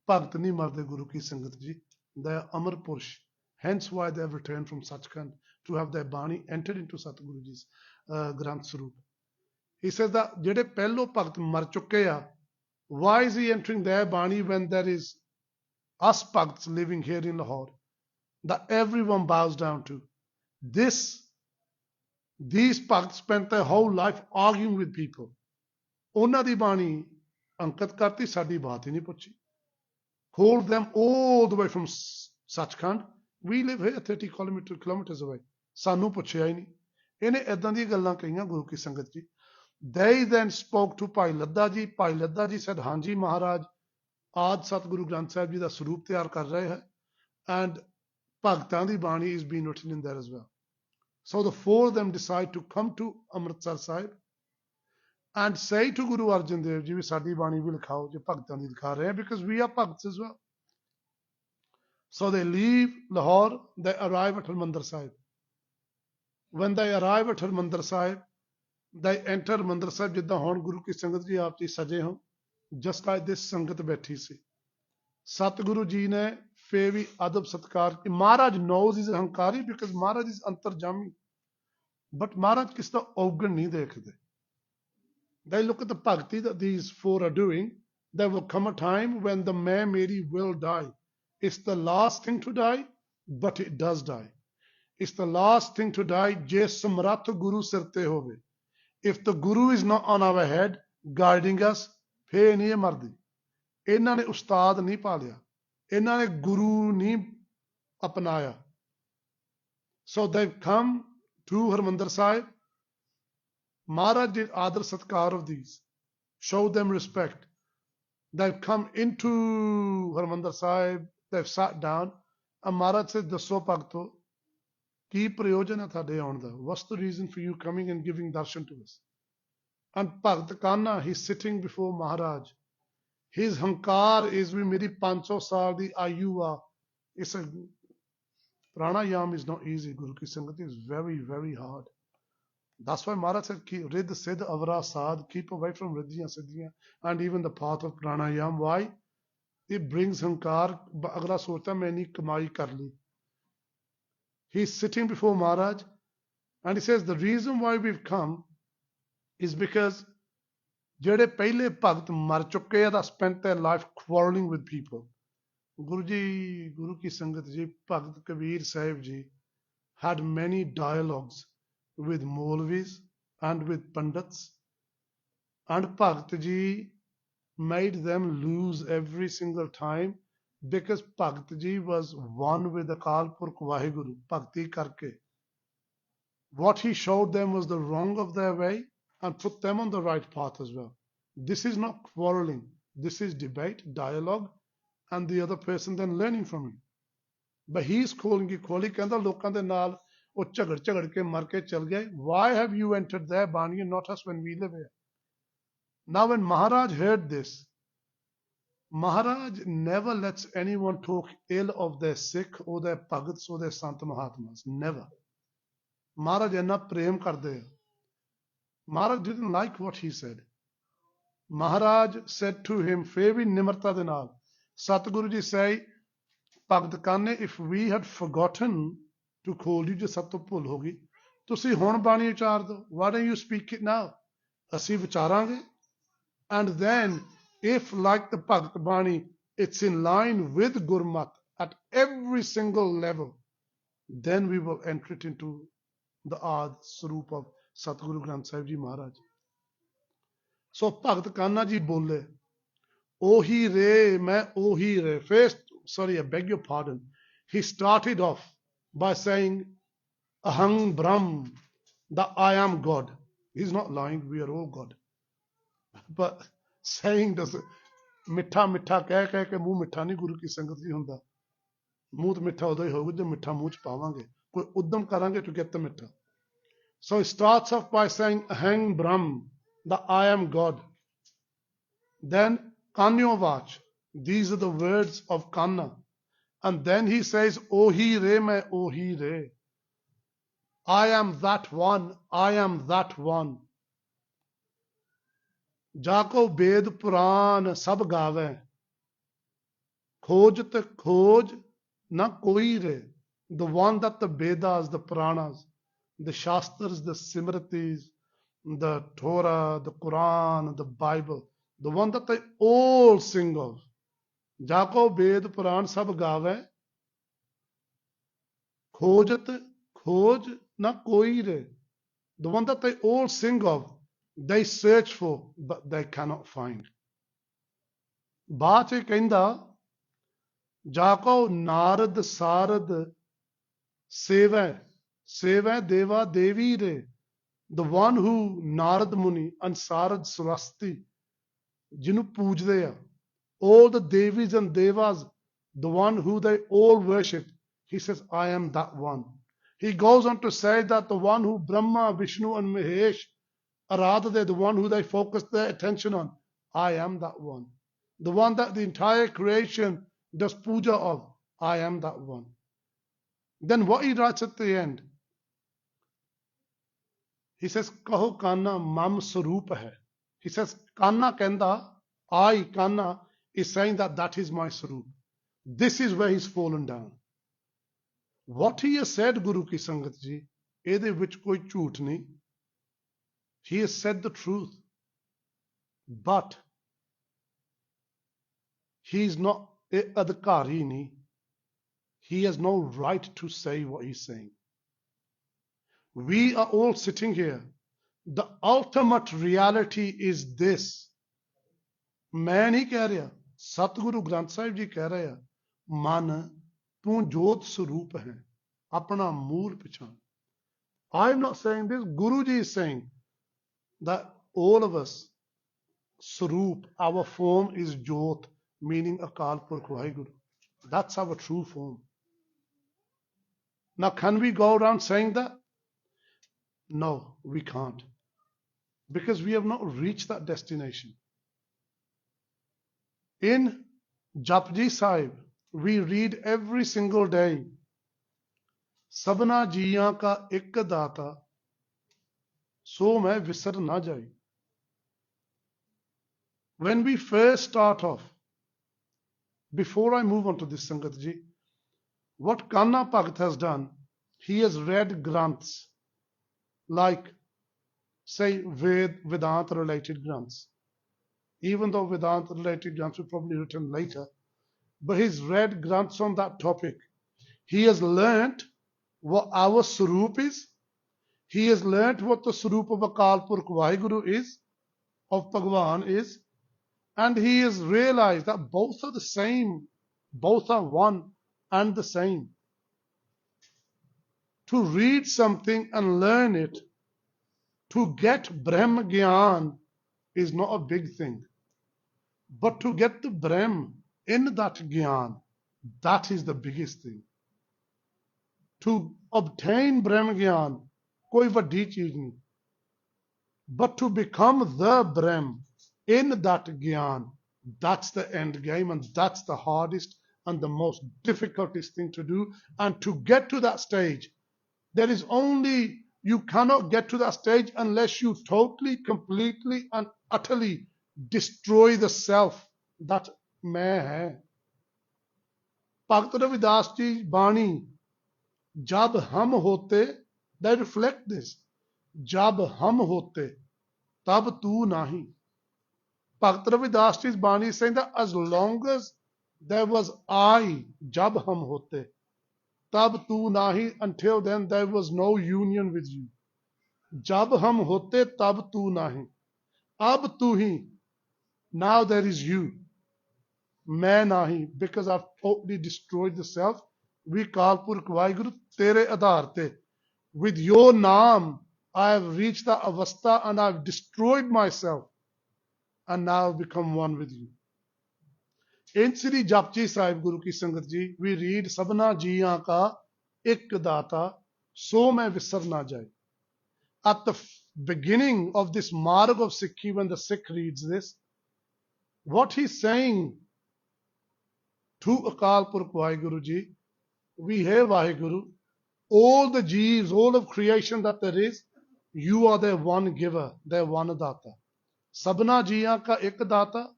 ਭਗਤ ਨਹੀਂ ਮਰਦੇ ਗੁਰੂ ਕੀ ਸੰਗਤ ਜੀ. They are Amar Purush. Hence why they have returned from Sachkhand to have their Bani entered into Satguru Ji's Granth Swarup. He says that ਜਿਹੜੇ ਪਹਿਲੋਂ ਭਗਤ ਮਰ ਚੁੱਕੇ ਆ, why is he entering their Bani when there is us Bhagats living here in Lahore that everyone bows down to? These Bhagats spent their whole life arguing with people. ਉਹਨਾਂ ਦੀ ਬਾਣੀ ਅੰਕਿਤ ਕਰਤੀ, ਸਾਡੀ ਬਾਤ ਹੀ ਨਹੀਂ ਪੁੱਛੀ. Hold them all the way from Sachkhand. We live here 30 kilometers away. ਸਾਨੂੰ ਪੁੱਛਿਆ ਹੀ ਨਹੀਂ. ਇਹਨੇ ਇਦਾਂ ਦੀਆਂ ਗੱਲਾਂ ਕਹੀਆਂ ਗੁਰੂ ਕੀ ਸੰਗਤ ਜੀ. They then spoke to ਭਾਈ ਲੱਦਾ ਜੀ. ਭਾਈ ਲੱਦਾ ਜੀ said, ਹਾਂਜੀ ਮਹਾਰਾਜ, ਆਦ ਸਤਿਗੁਰੂ ਗ੍ਰੰਥ ਸਾਹਿਬ ਜੀ ਦਾ ਸਰੂਪ ਤਿਆਰ ਕਰ ਰਹੇ ਹੈ. And ਭਗਤਾਂ ਦੀ ਬਾਣੀ is being written in there as well. So the four of them decide to come to Amritsar Sahib and say to Guru Arjan Dev Ji, ਸਾਡੀ ਬਾਣੀ ਵੀ ਲਿਖਾਓ ਜੇ ਭਗਤਾਂ ਦੀ ਲਿਖਾ ਰਹੇ, because we are Bhagats as well. So they leave Lahore, they arrive at Harmandir Sahib. When they arrive at Harmandir Sahib, they enter Harmandir Sahib ਜਿੱਦਾਂ ਹੁਣ ਗੁਰੂ ਕੀ ਸੰਗਤ ਜੀ ਆਪ ਜੀ ਸਜੇ ਹੋ, just like this ਸੰਗਤ ਬੈਠੀ ਸੀ. ਸਤਿਗੁਰੂ ਜੀ ਨੇ ਫੇਰ ਵੀ ਅਦਬ ਸਤਕਾਰ. Maharaj knows he's ਹੰਕਾਰੀ because Maharaj is ਅੰਤਰਜਾਮੀ. But Maharaj ਕਿਸ ਦਾ ਔਗਣ ਨਹੀਂ ਦੇਖਦੇ. They look at the bhakti that these four are doing. There will come a time when the मैं मेरी will die. It's the last thing to die, but it does die. It's the last thing to die ਜੇ ਸਮਰੱਥ ਗੁਰੂ ਸਿਰ ਤੇ ਹੋਵੇ. If the Guru is not on our head, guiding us, ਫੇਰ ਨਹੀਂ ਇਹ ਮਰਦੀ. ਇਹਨਾਂ ਨੇ ਉਸਤਾਦ ਨਹੀਂ ਪਾਲਿਆ, ਇਹਨਾਂ ਨੇ ਗੁਰੂ ਨਹੀਂ ਅਪਣਾਇਆ. So they've come to Harmandir Sahib. Maharaj did Adar Satkar of these, showed them respect. They've come into Harmandir Sahib, they've sat down, and Maharaj said, Dasso Bhagto, ਕੀ ਪ੍ਰਯੋਜਨ ਹੈ ਤੁਹਾਡੇ ਆਉਣ ਦਾ? What's the reason for you coming and giving darshan to us? And Bhagat Kanha, he's sitting before Maharaj. His hankar is ਵੀ ਮੇਰੀ 500 ਸਾਲ ਦੀ ਆਯੂ ਆ. It's a pranayam is not easy. Guru Ki Sangat is very, very hard. That's why Maharaj said, Rid Siddh Avra Sad, keep away from Riddhiyan Siddhiyan and even the path of pranayam. Why? It brings hankar. Agla sota maini kamai kar li. He's sitting before Maharaj and he says, the reason why we've come is because ਜਿਹੜੇ ਪਹਿਲੇ ਭਗਤ ਮਰ ਚੁੱਕੇ ਆ that spent their life quarreling with people. Guru Ji, Guru Ki Sangat Ji, Bhagat Kabir Sahib Ji had many dialogues with Maulvis and with Pandits, and Bhagat Ji made them lose every single time because Bhagat Ji was one with Akal Purkh Vaheguru, Bhakti Karke. What he showed them was the wrong of their way and put them on the right path as well. This is not quarreling. This is debate, dialogue, and the other person then learning from him. But he is calling equally. Kanda lokan de naal ਉਹ ਝਗੜ ਝਗੜ ਕੇ ਮਰ ਕੇ ਚਲ ਗਏ. Why have you entered their bani and not us when we live here? Now when Maharaj heard this, Maharaj never lets anyone talk ill of their Sikh or their Bhagats or their Sant Mahatmas. Never. Maharaj enna prem karde. Maharaj didn't like what he said. Maharaj said to him, Fevi Nimarta Dinal, Satguruji say, Bhagat Kanha, if we had forgotten to call you, just sato bhul hogi, ਤੁਸੀਂ ਹੁਣ ਬਾਣੀ ਉਚਾਰ ਦੋ. Why don't you speak it now? ਅਸੀਂ ਵਿਚਾਰਾਂਗੇ. And then, if like the Bhagat Bani, it's in line with Gurmat at every single level, then we will enter it into the Aad Sarup of Satguru Granth Sahib Ji Maharaj. So Bhagat Kanha Ji bole, Ohi re, main ohi re. First, sorry, I beg your pardon. He started off by saying, Ahang Brahm, that I am God. He's not lying, we are all God. But saying does ਮਿੱਠਾ ਮਿੱਠਾ ਕਹਿ ਕਹਿ ਕੇ ਮੂੰਹ ਮਿੱਠਾ ਨਹੀਂ ਗੁਰੂ ਕੀ ਸੰਗਤ ਜੀ ਹੁੰਦਾ. ਮੂੰਹ ਤੇ ਮਿੱਠਾ ਉਦੋਂ ਹੀ ਹੋਊਗਾ ਜੇ ਮਿੱਠਾ ਮੂੰਹ ਚ ਪਾਵਾਂਗੇ, ਕੋਈ ਉਦਮ ਕਰਾਂਗੇ to get the ਮਿੱਠਾ. So he starts off by saying, Ahang Brahm, that I am God. Then Kanyo Vach, these are the words of Kanha. And then he says, Ohi re, main ohi re. I am that one, I am that one. Jako Ved Puran sab gave. Khoj te khoj na koi re. The one that the Vedas, the Puranas, the Shastras, the Simritis, the Torah, the Quran, the Bible, the one that they all sing of. Jako Ved Puran sab gave. Khojat khoj na koi re. The one that they all sing of, they search for, but they cannot find. Baat kenda, Jako Narad Sarad Seva, Seva Deva Devi re. The one who Narad Muni and Sarad Surasti, Jinu Pujdeya, all the Devis and Devas, the one who they all worship, he says, I am that one. He goes on to say that the one who Brahma, Vishnu and Mahesh, or rather they're the one who they focus their attention on, I am that one. The one that the entire creation does puja of, I am that one. Then what he writes at the end, he says, Kaho Kanha mam sarup hai. He says, Kanha kenda, I, Kanha, is saying that that is my sarup. This is where he's fallen down. What he has said, Guru Ki Sangat Ji, ਇਹਦੇ ਵਿੱਚ ਕੋਈ ਝੂਠ ਨਹੀਂ. He has said the truth. But he is not adhikari nahi. He has no right to say what he's saying. We are all sitting here. The ultimate reality is this. मैं नहीं कह रहा, सतगुरु ग्रंथ साहिब जी कह रहे हैं, मन तू जोत स्वरूप है, अपना मूल पहचान. I am not saying this. Guruji is saying that all of us, Sarup, our form is Jot, meaning Akal Purkh Vaheguru. That's our true form. Now, can we go around saying that? No, we can't. Because we have not reached that destination. In Japji Sahib, we read every single day, Sabna jiyan ka ek data, so मैं विसर ना जाए. When we first start off, before I move on to this Sangat ji, what Kanna Bhagat has done, he has read Granths, like, say, Vedanta related Granths. Even though Vedanta related Granths were probably written later, but he's read Granths on that topic. He has learnt what our Sarup is. He has learnt what the Sarup of Akal Purkh Vaheguru is, of Bhagwan is, and he has realized that both are the same, both are one and the same. To read something and learn it, to get Brahm Gyan is not a big thing. But to get the Brahm in that Gyan, that is the biggest thing. To obtain Brahm Gyan, koi vaddi cheez nahi. But to become the Brahm in that Gyan, that's the end game, and that's the hardest and the most difficultest thing to do. And to get to that stage, there is only, you cannot get to that stage unless you totally, completely and utterly destroy the self that main hai. Bhakt Ravidas ji Bani, jab hum hote, they reflect this. Jab hum hote, tab tu nahi. Bhakt Ravidas ji's Bani is saying that as long as there was I, jab hum hote, tab tu nahi, until then there was no union with you. Jab hum hote, tab tu nahi. Ab tu hi, now there is you. Main nahi, because I've totally destroyed the self. We Akal Purkh Vaheguru, tere adhar te. With your naam, I have reached the avastha and I've destroyed myself and now become one with you. In Sri Japji Sahib Guru Ki Sangat Ji, we read Sabna jiyan ka ek data, so main visar na jaye. At the beginning of this marg of Sikhi, when the Sikh reads this, what he's saying to Akal Purkh Vaheguru Ji, we have Vaheguru, all the Jeeves, all of creation that there is, you are their one giver, their one data. Sabna jiyan ka ek data,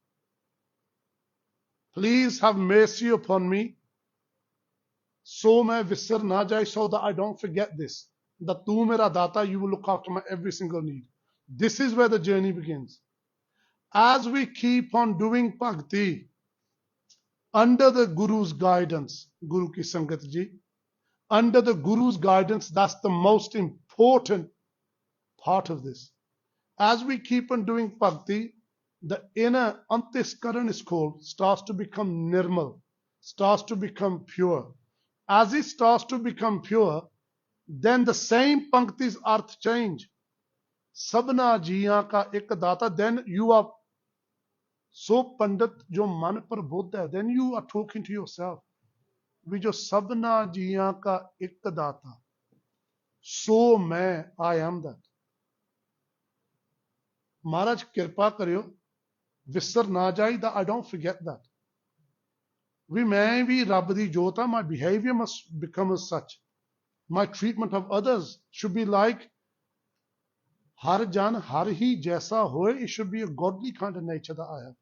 please have mercy upon me, so main visar na jaye, so that I don't forget this. That tu mera data, you will look after my every single need. This is where the journey begins. As we keep on doing bhakti under the Guru's guidance, Guru Ki Sangat Ji, under the Guru's guidance, that's the most important part of this. As we keep on doing bhakti, the inner antiskaran is called, starts to become nirmal, starts to become pure. As it starts to become pure, then the same pankti's arth change. Sabna jiyan ka ek data, then you are so pandit jo man par bodh hai, then you are talking to yourself. We jo sabna jiyan ka ek data, so main, I am that. Maharaj kirpa karyo, visar na jaye, that I don't forget that. We may be Rabb di jota, my behavior must become as such. My treatment of others should be like har jan har hi jaisa hoye, it should be a godly kind of nature that I have.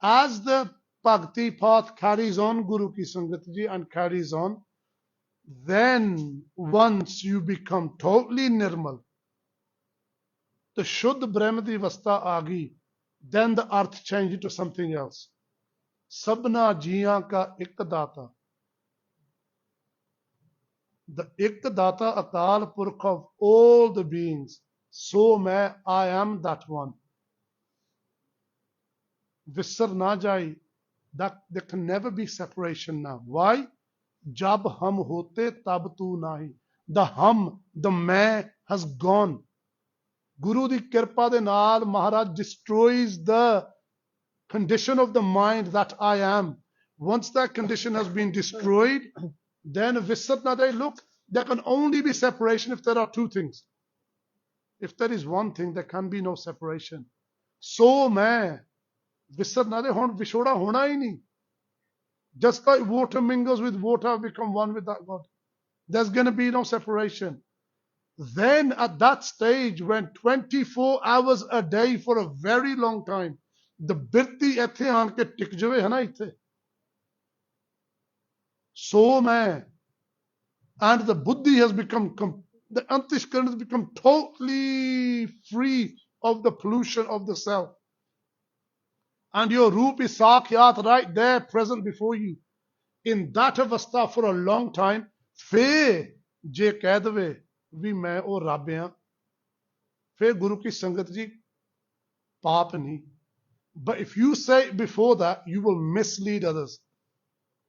As the bhakti path carries on, Guru Ki Sangat Ji, and carries on, then once you become totally nirmal, the Shuddh Brahmadi Vasta Agi, then the earth changes to something else. Sabna jiyan ka ek data. The ek data Akal Purkh of all the beings. So main, I am that one. Visar na jaye, that there can never be separation now. Why? Jab hum hote, tab tu nahi. The hum, the main has gone. Guru di kirpa de naal, Maharaj destroys the condition of the mind that I am. Once that condition has been destroyed, Then visar na de, look, there can only be separation if there are two things. If there is one thing, there can be no separation. So मैं visar na de, hon vishoda hona hi nahi. Just like water mingles with water, become one with that God. There's going to be no separation. Then at that stage, when 24 hours a day for a very long time, the birti ਇੱਥੇ ਆਣ ਕੇ ਟਿਕ ਜਾਵੇ ਹੈ ਨਾ ਇੱਥੇ. So मैं, and the buddhi has become, the antishkaran has become totally free of the pollution of the self. And your roop is sakyat right there present before you. In that avastha for a long time, fe je ਕਹਿ ਦਵੇ ਵੀ ਮੈਂ ਉਹ ਰੱਬ ਆ, ਫਿਰ ਗੁਰੂ ਕੀ ਸੰਗਤ ਜੀ ਪਾਪ ਨਹੀਂ. But if you say before that, you will mislead others.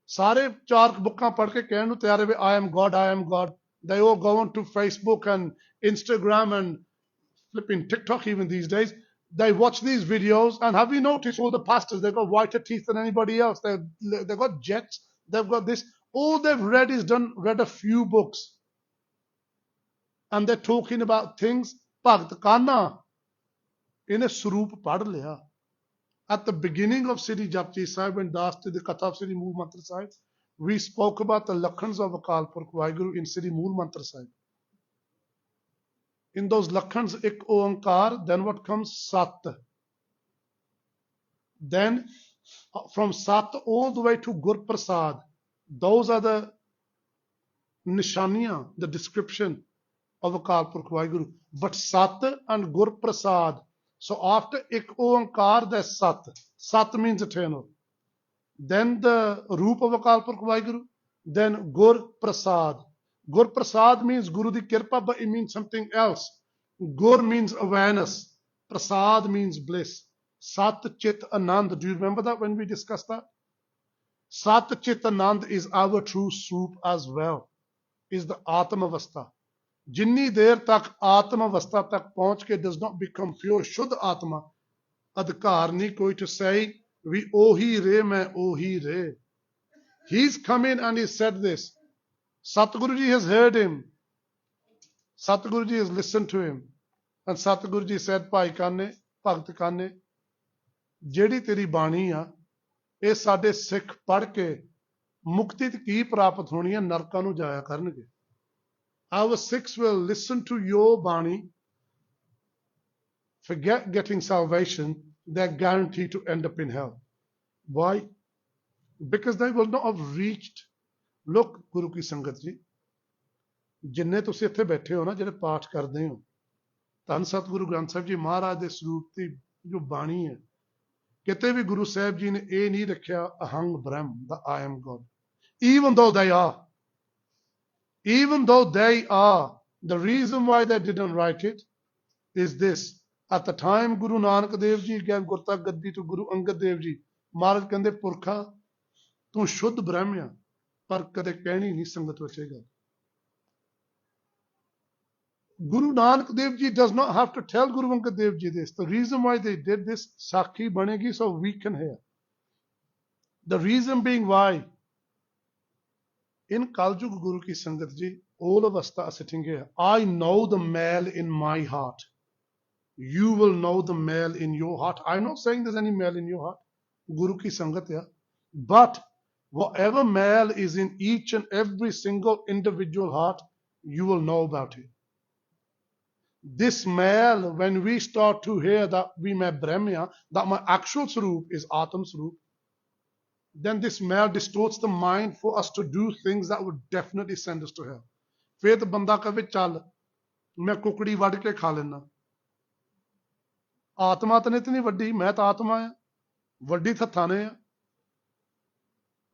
ਸਾਰੇ ਚਾਰ ਬੁੱਕਾਂ ਪੜ੍ਹ ਕੇ ਕਹਿਣ ਨੂੰ ਤਿਆਰ ਹੈ I am God, I am God. They all go on to Facebook and Instagram and flipping TikTok even these days. They watch these videos, and have you noticed all the pastors, they've got whiter teeth than anybody else. They've got jets, they've got this. All they've read is read a few books. And they're talking about things. Bhagt Kana, in a Swarup padh liya. At the beginning of Sri Japji Sahib and Das to the Katha of Sri Mool Mantra Sahib, we spoke about the Lakhans of Akal Purkh Waheguru in Sri Mool Mantra Sahib. In those Lakhans, Ik Oankar, then what comes? Sat. Then from Sat all the way to Gur Prasad, those are the Nishaniya, the description of Akal Purkh Waheguru. But Sat and Gur Prasad. So after Ik Oankar, there's Sat. Sat means eternal. Then the Roop of Akal Purkh Waheguru. Then Gur Prasad. Gur Prasad means Guru di Kirpa, but it means something else. Gur means awareness. Prasad means bliss. Sat Chit Anand. Do you remember that when we discussed that? Sat Chit Anand is our true swoop as well. Is the Atma Avastha. Jinni der tak Atma Avastha tak pahunch ke does not become pure Shuddh Atma. Adhikar nahi koi to say, we ohi re, main ohi re. He's come in and he said this. Satguruji has heard him. Satguruji has listened to him. And Satguruji said, Bhai Kane, Bhagt Kane, ਜਿਹੜੀ ਤੇਰੀ ਬਾਣੀ ਆ ਇਹ ਸਾਡੇ ਸਿੱਖ ਪੜ੍ਹ ਕੇ ਮੁਕਤੀ ਤੇ ਕੀ ਪ੍ਰਾਪਤ ਹੋਣੀ ਹੈ ਨਰਕਾਂ ਨੂੰ ਜਾਇਆ ਕਰਨਗੇ. Our Sikhs will listen to your Bani, forget getting salvation, they're guaranteed to end up in hell. Why? Because they will not have reached. Look, Guru Ki Sangat Ji, ਜਿੰਨੇ ਤੁਸੀਂ ਇੱਥੇ ਬੈਠੇ ਹੋ ਨਾ ਜਿਹੜੇ ਪਾਠ ਕਰਦੇ ਹੋ ਧੰਨ ਸਤਿਗੁਰੂ ਗ੍ਰੰਥ ਸਾਹਿਬ ਜੀ ਮਹਾਰਾਜ ਦੇ ਸਰੂਪ ਦੀ ਜੋ ਬਾਣੀ ਹੈ ਕਿਤੇ ਵੀ ਗੁਰੂ ਸਾਹਿਬ ਜੀ ਨੇ ਇਹ ਨਹੀਂ ਰੱਖਿਆ ਅਹੰਗ ਬ੍ਰਹਮ ਦਾ I am God. Even though they are. Even though they are, the reason why they didn't write it is this. At the time Guru Nanak Dev Ji gave Gurta Gaddi to Guru Angad Dev Ji, Maharaj ਕਹਿੰਦੇ ਪੁਰਖਾ ਤੂੰ ਸ਼ੁੱਧ ਬ੍ਰਹਮ ਆ ਪਰ ਕਦੇ ਕਹਿਣੀ ਨਹੀਂ ਸੰਗਤ ਵਚੇਗਾ. Guru Nanak Dev Ji does not have to tell Guru Angad Dev Ji this. The reason why they did this, Sakhi banegi so we can hear. The reason being why, in Kaljug Guru Ki Sangat Ji, all of us are sitting here. I know the male in my heart. You will know the male in your heart. I'm not saying there's any male in your heart. Guru Ki Sangat, yeah. But whatever male is in each and every single individual heart, you will know about it. This male, when we start to hear that we may Brahmya, that my actual Swarup is Atam Swarup, then this male distorts the mind for us to do things that would definitely send us to hell. ਫਿਰ ਤਾਂ ਬੰਦਾ ਕਹੇ ਚੱਲ ਮੈਂ ਕੁਕੜੀ ਵੱਢ ਕੇ ਖਾ ਲੈਣਾ. ਆਤਮਾ ਤਾਂ ਨਹੀਂ ਵੱਡੀ, ਮੈਂ ਤਾਂ ਆਤਮਾ ਆ, ਵੱਡੀ ਹੱਥਾਂ ਨੇ ਆ.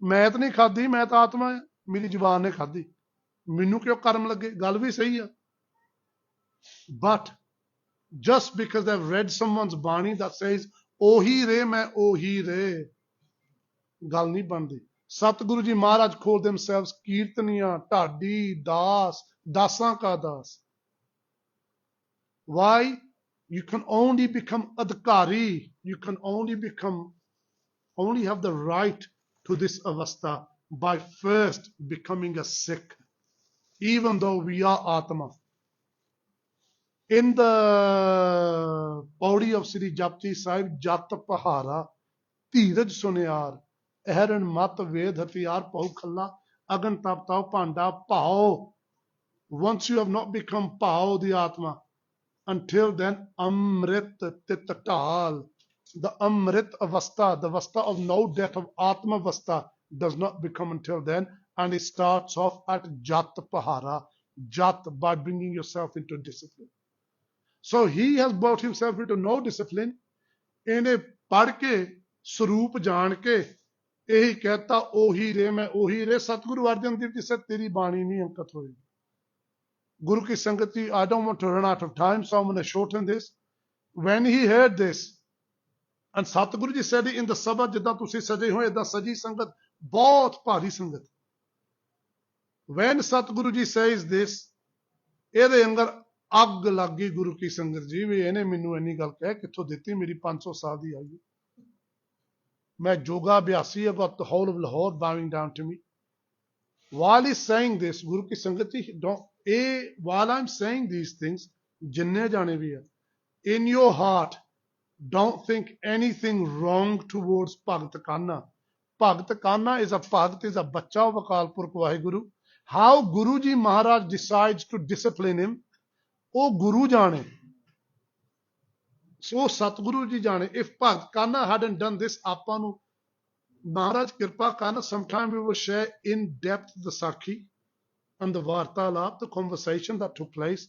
ਮੈਂ ਤਾਂ ਨਹੀਂ ਖਾਦੀ, ਮੈਂ ਤਾਂ ਆਤਮਾ ਆ, ਮੇਰੀ ਜ਼ੁਬਾਨ ਨੇ ਖਾਦੀ. ਮੈਨੂੰ ਕਿਉਂ ਕਰਮ ਲੱਗੇ? ਗੱਲ ਵੀ ਸਹੀ ਆ. But just because they've read someone's Bani that says, Ohi re, main ohi re, ਗੱਲ ਨਹੀਂ ਬਣਦੀ. Satguru Ji Maharaj call themselves Kirtaniya, Tadi, Das, Dasan ka Das. Why? You can only become Adhikari. You can only have the right to this avastha by first becoming a Sikh, even though we are Atma. In the body of Sri Japji Sahib, Jat Pahara, Tiraj Sunyar, Eharan Mat Ved Hatiyar Pau Khalla, Agan Tap Tau Panda Pao. Once you have not become Pao, the Atma, until then, Amrit Titatal, the Amrit Avasta, the Vasta of no death of Atma Vasta, does not become until then, and it starts off at Jat Pahara, Jat, by bringing yourself into discipline. So he has brought himself into no discipline. ਇਹਨੇ ਪੜ ਕੇ ਸਰੂਪ ਜਾਣ ਕੇ ਇਹੀ ਕਹਿਤਾ ਉਹੀ ਰੇ ਮੈਂ ਉਹੀ ਰੇ ਸਤਿਗੁਰੂ ਅਰਜਨ ਦੇਵ ਜੀ ਸੇ ਤੇਰੀ ਬਾਣੀ ਨਹੀਂ ਅੰਕਿਤ ਹੋਈ Guru Ki Sangat ji, I don't want to run out of time, so I'm going to shorten this. When he heard this, and Satguru ji said it in the Sabha, ਜਿੱਦਾਂ ਤੁਸੀਂ ਸਜੇ ਹੋਏ ਏਦਾਂ ਸਜੀ ਸੰਗਤ ਬਹੁਤ ਭਾਰੀ ਸੰਗਤ. When Satguru ji says this, ਇਹਦੇ ਅੰਦਰ ਅੱਗ ਲੱਗ ਗਈ ਗੁਰੂ ਕੀ ਸੰਗਤ ਜੀ ਵੀ ਇਹਨੇ ਮੈਨੂੰ ਇੰਨੀ ਗੱਲ ਕਹਿ ਕਿੱਥੋਂ ਦਿੱਤੀ ਮੇਰੀ 500 ਸਾਲ ਦੀ ਆਈ ਮੈਂ ਜੋਗਾ ਅਭਿਆਸੀ I got the whole of Lahore bowing down to me. While he's saying this, Guru Ki Sangat ji, while I'm saying these things, jinne jane bhi hai, in your heart, don't think anything wrong towards Bhagat Kanna. Bhagat Kanna is a Bhagat, is a bacha of Akal Purkh Vaheguru. How Guruji Maharaj decides to discipline him, oh Guru jane. So Satguru ji jane. If Bhagat Kanna hadn't done this, apanu Maharaj Kirpa Kana, sometime we will share in depth the Sakhi and the Vartalap, the conversation that took place,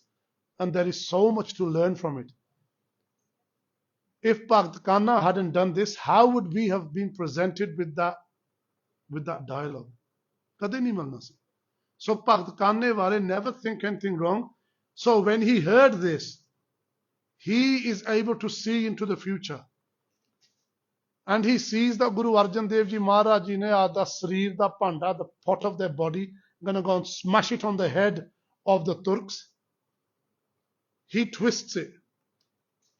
and there is so much to learn from it. If Bhagat Kana hadn't done this, how would we have been presented with that dialogue? Kade nahi milna si. So Bhagat Kana wale never think anything wrong. So when he heard this, he is able to see into the future. And he sees that Guru Arjan Dev Ji Maharaj Ji ne the Sreer, the Panda, the pot of their body, gonna go and smash it on the head of the Turks. He twists it.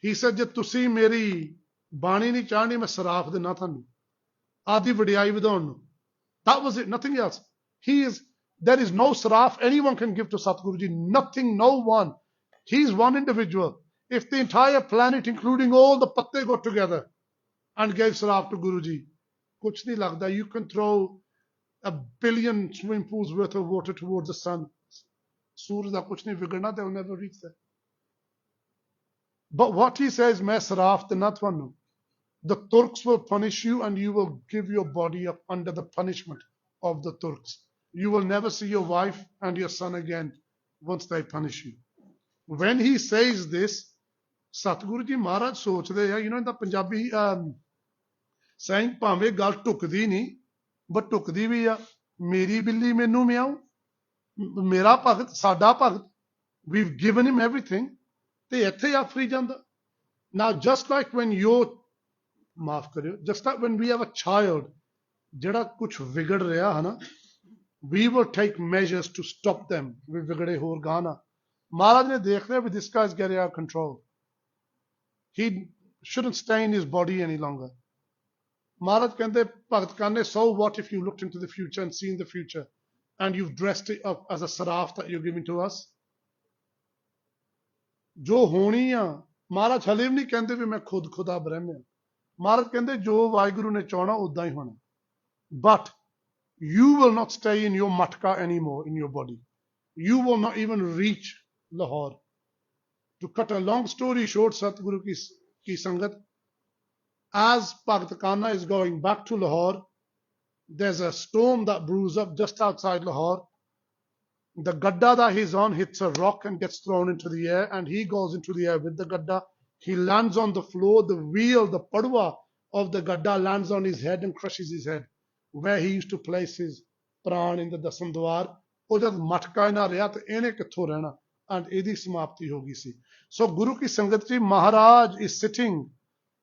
He said, Je tusi meri bani nahi chahni, main saraf dena thanu. Adi vadiyai vidhaun nu. That was it, nothing else. There is no saraf anyone can give to Satguru Ji. Nothing, no one. He's one individual. If the entire planet, including all the patte, got together and gave saraf to Guruji, kuch nahi lagda. You can throw 1 billion swimming pools worth of water towards the sun. Suraj da kuch nahi bigadna, they will never reach there. But what he says, main saraf de na thwanu. The Turks will punish you and you will give your body up under the punishment of the Turks. You will never see your wife and your son again once they punish you. When he says this, Satguru Ji Maharaj sochde hai, in the Punjabi saying, ਭਾਵੇਂ ਗੱਲ ਟੁਕਦੀ ਨਹੀਂ, but ਟੁਕਦੀ ਵੀ ਆ. ਮੇਰੀ ਬਿੱਲੀ ਮੈਨੂੰ ਮਿਆਉ, ਮੇਰਾ ਭਗਤ, ਸਾਡਾ ਭਗਤ, we've given him everything, ਤੇ ਇੱਥੇ ਆਫਰੀ ਜਾਂਦਾ. Now just like when ਮਾਫ ਕਰਿਓ, just like when we have a child, ਜਿਹੜਾ ਕੁਝ ਵਿਗੜ ਰਿਹਾ ਹੈ ਨਾ, we will take measures to stop them. ਵੀ ਵਿਗੜੇ ਹੋਰ ਗਾਣਾ. Maharaj ne dekh liya, this guy is getting out of control. He shouldn't stay in his body any longer. Maharaj kende, Bhagat Kane, so what if you looked into the future and seen the future and you've dressed it up as a saraf that you're giving to us? Jo honi a, Maharaj hale nahi kende vi main khud khuda Brahm haan. Maharaj kende jo Vaheguru ne chahna udda hi hona. But you will not stay in your matka anymore in your body. You will not even reach Lahore. To cut a long story short, Satguru ki Sangat, as Bhagat Kana is going back to Lahore, there's a storm that brews up just outside Lahore. The gadda that he's on hits a rock and gets thrown into the air, and he goes into the air with the gadda. He lands on the floor, the wheel, the padwa of the gadda lands on his head and crushes his head, where he used to place his pran in the Dasam Dwar. ਉਹ ਜਦ ਮਟਕਾ ਨਾ ਰਿਹਾ ਤੇ ਇਹਨੇ ਕਿੱਥੋਂ ਰਹਿਣਾ, and ਇਹਦੀ ਸਮਾਪਤੀ ਹੋ ਗਈ ਸੀ. So Guru Ki Sangat Ji Maharaj is sitting,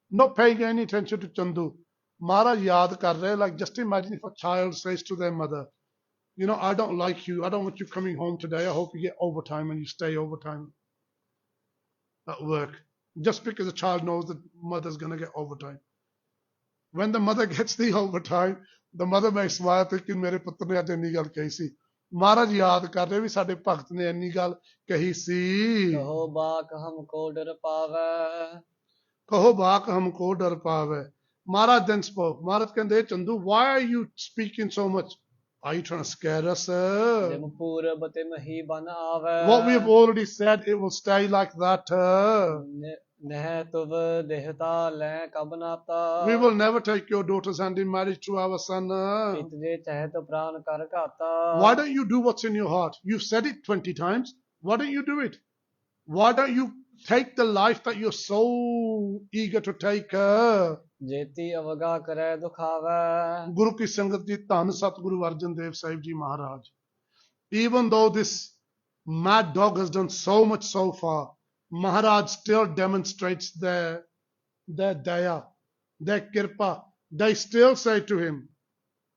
not paying any attention to Chandu. Maharaj yaad kar rahe, like just imagine if a child says to their mother, I don't like you, I don't want you coming home today, I hope you get overtime and you stay overtime at work. Just because the child knows that mother's going to get overtime. When the mother gets the overtime, The mother makes smile thinking ਮੇਰੇ ਪੁੱਤਰ ਨੇ ਅੱਜ ਇੰਨੀ ਗੱਲ ਕਹੀ ਸੀ ਮਹਾਰਾਜ ਯਾਦ ਕਰ ਰਹੇ ਵੀ ਸਾਡੇ ਭਗਤ ਨੇ ਇੰਨੀ ਗੱਲ ਕਹੀ ਸੀ ਕਹੋ ਬਾਕ ਹਮਕੋ ਡਰ ਪਾਵੈ ਕਹੋ ਬਾਕ ਹਮਕੋ ਡਰ ਪਾਵੇ Maharaj then spoke. Maharaj ਕਹਿੰਦੇ Chandu, why are you speaking so much? Are you trying to scare us? Gym ਪੂਰਬ ਤੇ ਮਹੀ ਬਨ ਆਵੈ What we have already said, it will stay like that. ਨਹਿ ਤੁਵ ਦੇਹਤਾ ਲੈ ਕਬ ਨਾਤਾ We will never take your daughter's hand in marriage to our son. ਪਿਤ ਜੇ ਚਹਿਤ ਪ੍ਰਾਨ ਕਰ ਘਾਤਾ Why don't you do what's in your heart? You've said it 20 times. Why don't you do it? Why don't you take the life that you're so eager to take? ਜੇਤੀ ਅਵਗਾ ਕਰੈ ਦੁਖਾਵੈ Guru Ki Sangat Ji, Dhan Satguru Arjan Dev Sahib Ji Maharaj. Even though this mad dog has done so much so far, Maharaj still demonstrates their daya, their kirpa. They still say to him,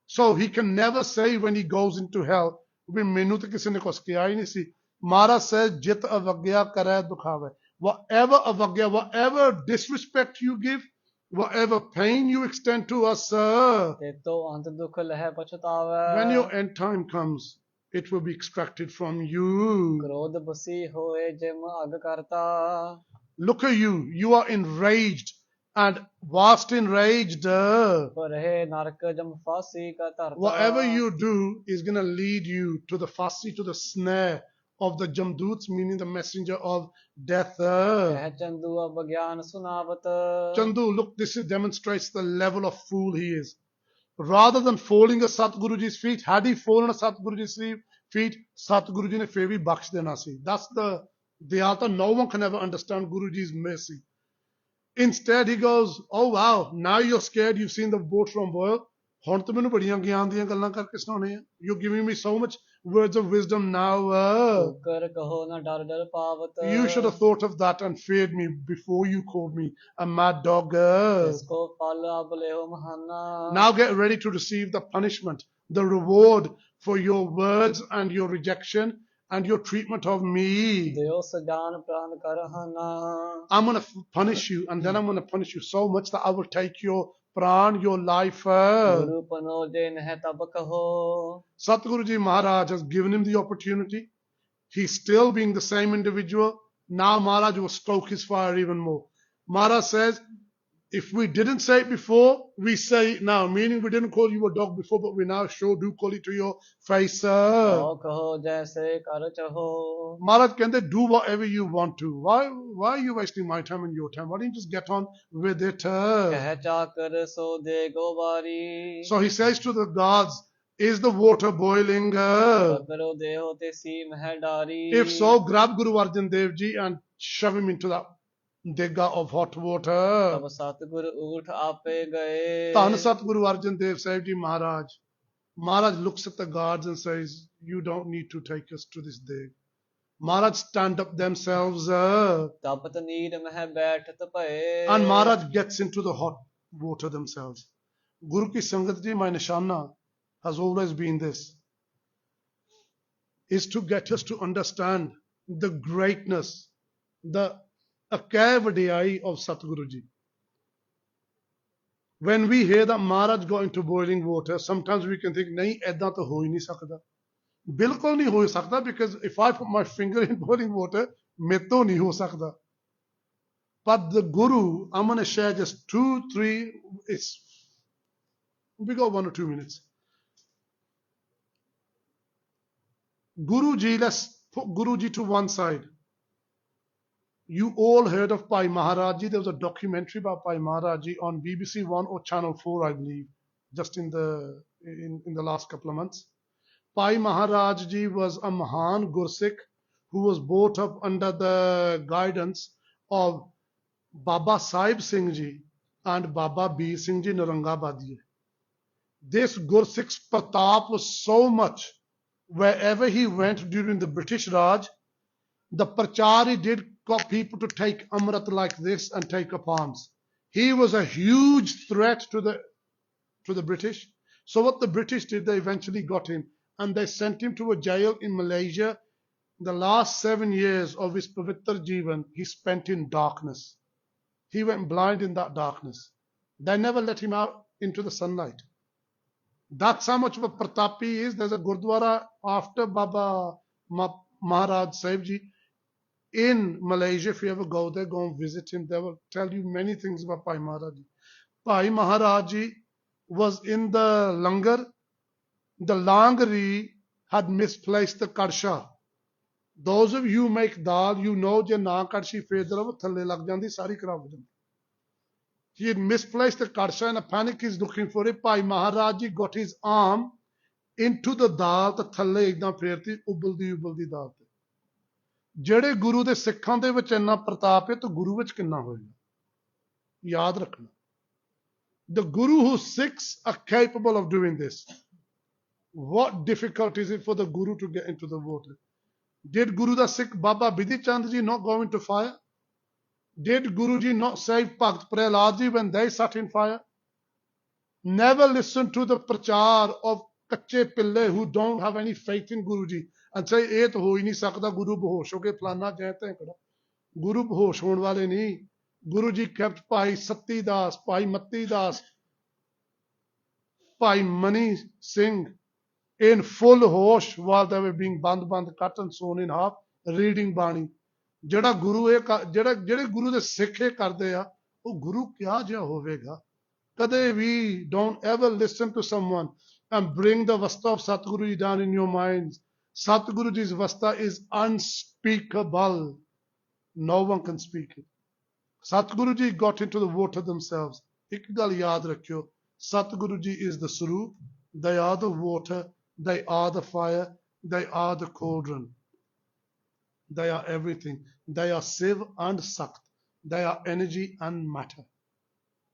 so he can never say when he goes into hell, "Mainu to kisi ne kuch kiya hi nahi si." Maharaj says, "Jit avagya kare dukhave." Whatever avagya, whatever disrespect you give, whatever pain you extend to us, ਤੇਤੋ ਅੰਤ ਦੁਖ ਲਹਿ ਪਛਤਾਵੈ when your end time comes, it will be extracted from you. ਕ੍ਰੋਧ ਬਸੀ ਹੋਏ gym ਅਗ ਕਰਤਾ Look at you. You are enraged and vast enraged. ਰਹੇ ਨਰਕ ਜਮ ਫਾਸੀ ਕਾ ਧਰਤਾ Whatever you do is going to lead you to the fasi, to the snare of the Jamdoots, meaning the messenger of death. ਕਹਿ ਚੰਦੂ ਅਬ ਗਿਆਨ ਸੁਨਾਵਤ Chandu, look, this demonstrates the level of fool he is. Rather than falling at Satguruji's feet, had he fallen at Satguruji's feet, Satguruji ne fir bhi bakhsh dena si. That's the dhyata. No one can ever understand Guruji's mercy. Instead, he goes, oh wow, now you're scared, you've seen the boat from boil. ਹੁਣ ਤਾਂ ਮੈਨੂੰ ਬੜੀਆਂ ਗਿਆਨ ਦੀਆਂ ਗੱਲਾਂ ਕਰਕੇ ਸੁਣਾਉਣੇ ਆ. You're giving me so much words of wisdom now. ਕਰ ਕਹੋ ਨਾ ਡਰ ਡਰ ਪਾਵਤ You should have thought of that and feared me before you called me a mad dog. ਇਸਕੋ ਫਲ ਅਬ ਲਿਓ ਮਹਾਨਾ Now get ready to receive the punishment, the reward for your words and your rejection and your treatment of me. ਦਿਓ ਸਜਾਨ ਪ੍ਰਾਨ ਕਰ ਹਨਾ I'm going to punish you, and then I'm going to punish you so much that I will take your pran, your life. ਗੁਰੂ ਪਨੋ ਜੇ ਨਹਿ ਤਬ ਕਹੋ Satguru Ji Maharaj has given him the opportunity. He's still being the same individual. Now Maharaj will stoke his fire even more. Maharaj says, if we didn't say it before, we say it now. Meaning we didn't call you a dog before, but we now sure do call it to your face. ਕਹੋ ਕਹੋ ਜੈਸੇ ਕਰ ਚਹੋ Maharaj ਕਹਿੰਦੇ, do whatever you want to. Why are you wasting my time and your time? Why don't you just get on with it? ਕਹਿ ਚਾਕਰ ਸੋ ਦੇ ਗੋਬਾਰੀ So he says to the gods, is the water boiling? ਕਰੋ ਦੇਹੋ ਤੇ ਸੀ ਮਹਿ dairy If so, grab Guru Arjan Dev Ji and shove him into that digga of hot water. ਤਬ ਸਤਿਗੁਰ ਊਠ ਆਪੇ ਗਏ Dhan Satguru Arjan Dev Sahib Ji Maharaj. Maharaj looks at the guards and says, you don't need to take us to this dig. Maharaj stand up themselves. ਤਪਤ ਨੀਰ ਮਹਿ ਬੈਠਤ ਭਏ And Maharaj gets into the hot water themselves. Guru Ki Sangat Ji, my nishana has always been this, is to get us to understand the greatness, the ਅਕੈ ਵਡਿਆਈ of Satguru Ji. When we hear that Maharaj got into boiling water, sometimes we can think, nahi, ਏਦਾਂ ਤਾਂ ਹੋ ਹੀ ਨਹੀਂ ਸਕਦਾ. ਬਿਲਕੁਲ ਨਹੀਂ ਹੋ ਸਕਦਾ, because if I put my finger in boiling water, ਮੇਰੇ ਤੋਂ ਨਹੀਂ ਹੋ ਸਕਦਾ. But the Guru, I'm going to share just 2-3, we got 1 or 2 minutes. Guruji, let's put Guruji to one side. You all heard of Pai Maharaj Ji. There was a documentary about Pai Maharaj Ji on BBC One or Channel 4, I believe, just in the last couple of months. Pai Maharaj Ji was a Mahan Gursikh who was brought up under the guidance of Baba Sahib Singh Ji and Baba Bir Singh Ji Narangabadiye. This Gursikh's pratap was so much. Wherever he went during the British Raj, the prachar he did got people to take Amrit like this and take up arms. He was a huge threat to the British. So what the British did, they eventually got him and they sent him to a jail in Malaysia. The last 7 years of his Pavitra Jeevan, he spent in darkness. He went blind in that darkness. They never let him out into the sunlight. That's how much of a Pratapi is. There's a Gurdwara after Baba Maharaj Sahib in Malaysia. If you ever go there, go and visit him. They will tell you many things about Bhai Maharaj. Bhai Maharaj was in the langar. The langari had misplaced the karsha. Those of you who make dal, you know je na kadshi fedra wo thalle lag jandi sari kharab ho jandi. He had misplaced the karsha and a panic is looking for it. Bhai Maharaj got his arm into the dal ਤੇ ਥੱਲੇ ਇਦਾਂ ਫੇਰਤੀ ਉਬਲਦੀ ਦਾਲ ਤੇ ਜਿਹੜੇ ਗੁਰੂ ਦੇ ਸਿੱਖਾਂ ਦੇ ਵਿੱਚ ਇੰਨਾ ਪ੍ਰਤਾਪ ਹੈ ਤਾਂ ਗੁਰੂ ਵਿੱਚ ਕਿੰਨਾ ਹੋਏਗਾ ਯਾਦ ਰੱਖਣਾ the guru who six are capable of doing this. What difficult is it for the guru to get into the water? Did Guru da Sikh Baba Bidhi Chand ji not go into fire? Did Guruji not save Bhakt Prahlad ji when they sat in fire? Never listen to the prachar of Kache Pille who don't have any faith in Guruji and say, "Eh to ho hi nahi sakda, Guru behosh ho gaye, flana jayte hai kada." Guru behosh hone wale nahi. Guruji kept Bhai Satti Das, Bhai Matti Das, Bhai Mani Singh in full hosh while they were being band cut and sewn in half, reading Bani. ਜਿਹੜਾ ਗੁਰੂ ਇਹ ਜਿਹੜੇ ਗੁਰੂ ਦੇ ਸਿੱਖ ਇਹ ਕਰਦੇ ਆ ਉਹ ਗੁਰੂ ਕਿਹਾ ਜਿਹਾ ਹੋਵੇਗਾ ਕਦੇ ਵੀ don't ever listen to someone and bring the vasta of Satguru ji down in your minds. Satguru ji's vasta is unspeakable. No one can speak it. Satguru ji got into the water themselves. ਇੱਕ ਗੱਲ ਯਾਦ ਰੱਖਿਓ Satguru ji is the Sarup, they are the water, they are the fire, they are the cauldron. They are everything. They are Siv and Sakt. They are energy and matter.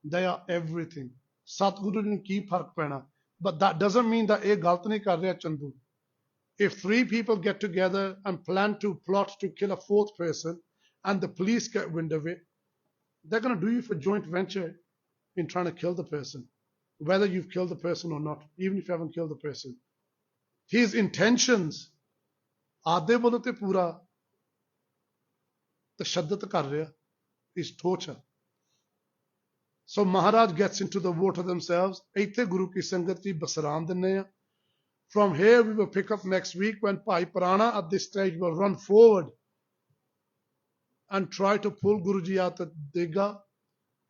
They are everything. Satguru ਨੂੰ ਕੀ ਫਰਕ ਪੈਣਾ? But that doesn't mean that ਇਹ ਗਲਤ ਨਹੀਂ ਕਰ ਰਿਹਾ Chandu. If three people get together and plan to plot to kill a fourth person and the police get wind of it, they're going to do you for joint venture in trying to kill the person, whether you've killed the person or not, even if you haven't killed the person. His intentions, ਆਦੇ ਵੱਲੋਂ ਤੇ ਪੂਰਾ tashaddud kar raha is torture. So Maharaj gets into the water themselves. Aithe Guru ki sangat ji basram dinne a. From here we will pick up next week when Bhai Prana at this stage will run forward and try to pull Guru ji out the digga.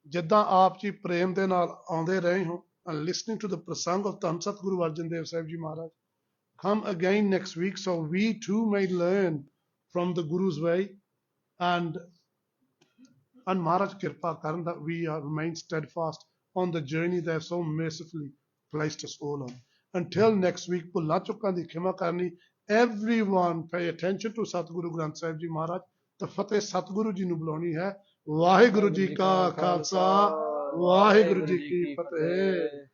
Jidda aap ji prem de naal aunde rahe ho and listening to the prasang of Dhan Sat Guru Arjan Dev Sahib ji Maharaj. Come again next week so we too may learn from the Guru's way. And Maharaj Kirpa Karan that we remain steadfast on the journey they have so mercifully placed us all on. Until next week, Bhulla Chukkan di khima karni. Everyone pay attention to Satguru Granth Sahib Ji Maharaj. The Fateh Satguru Ji nu bulauni hai. Vaheguru Ji ka Khalsa, Vaheguru Ji ki Fateh.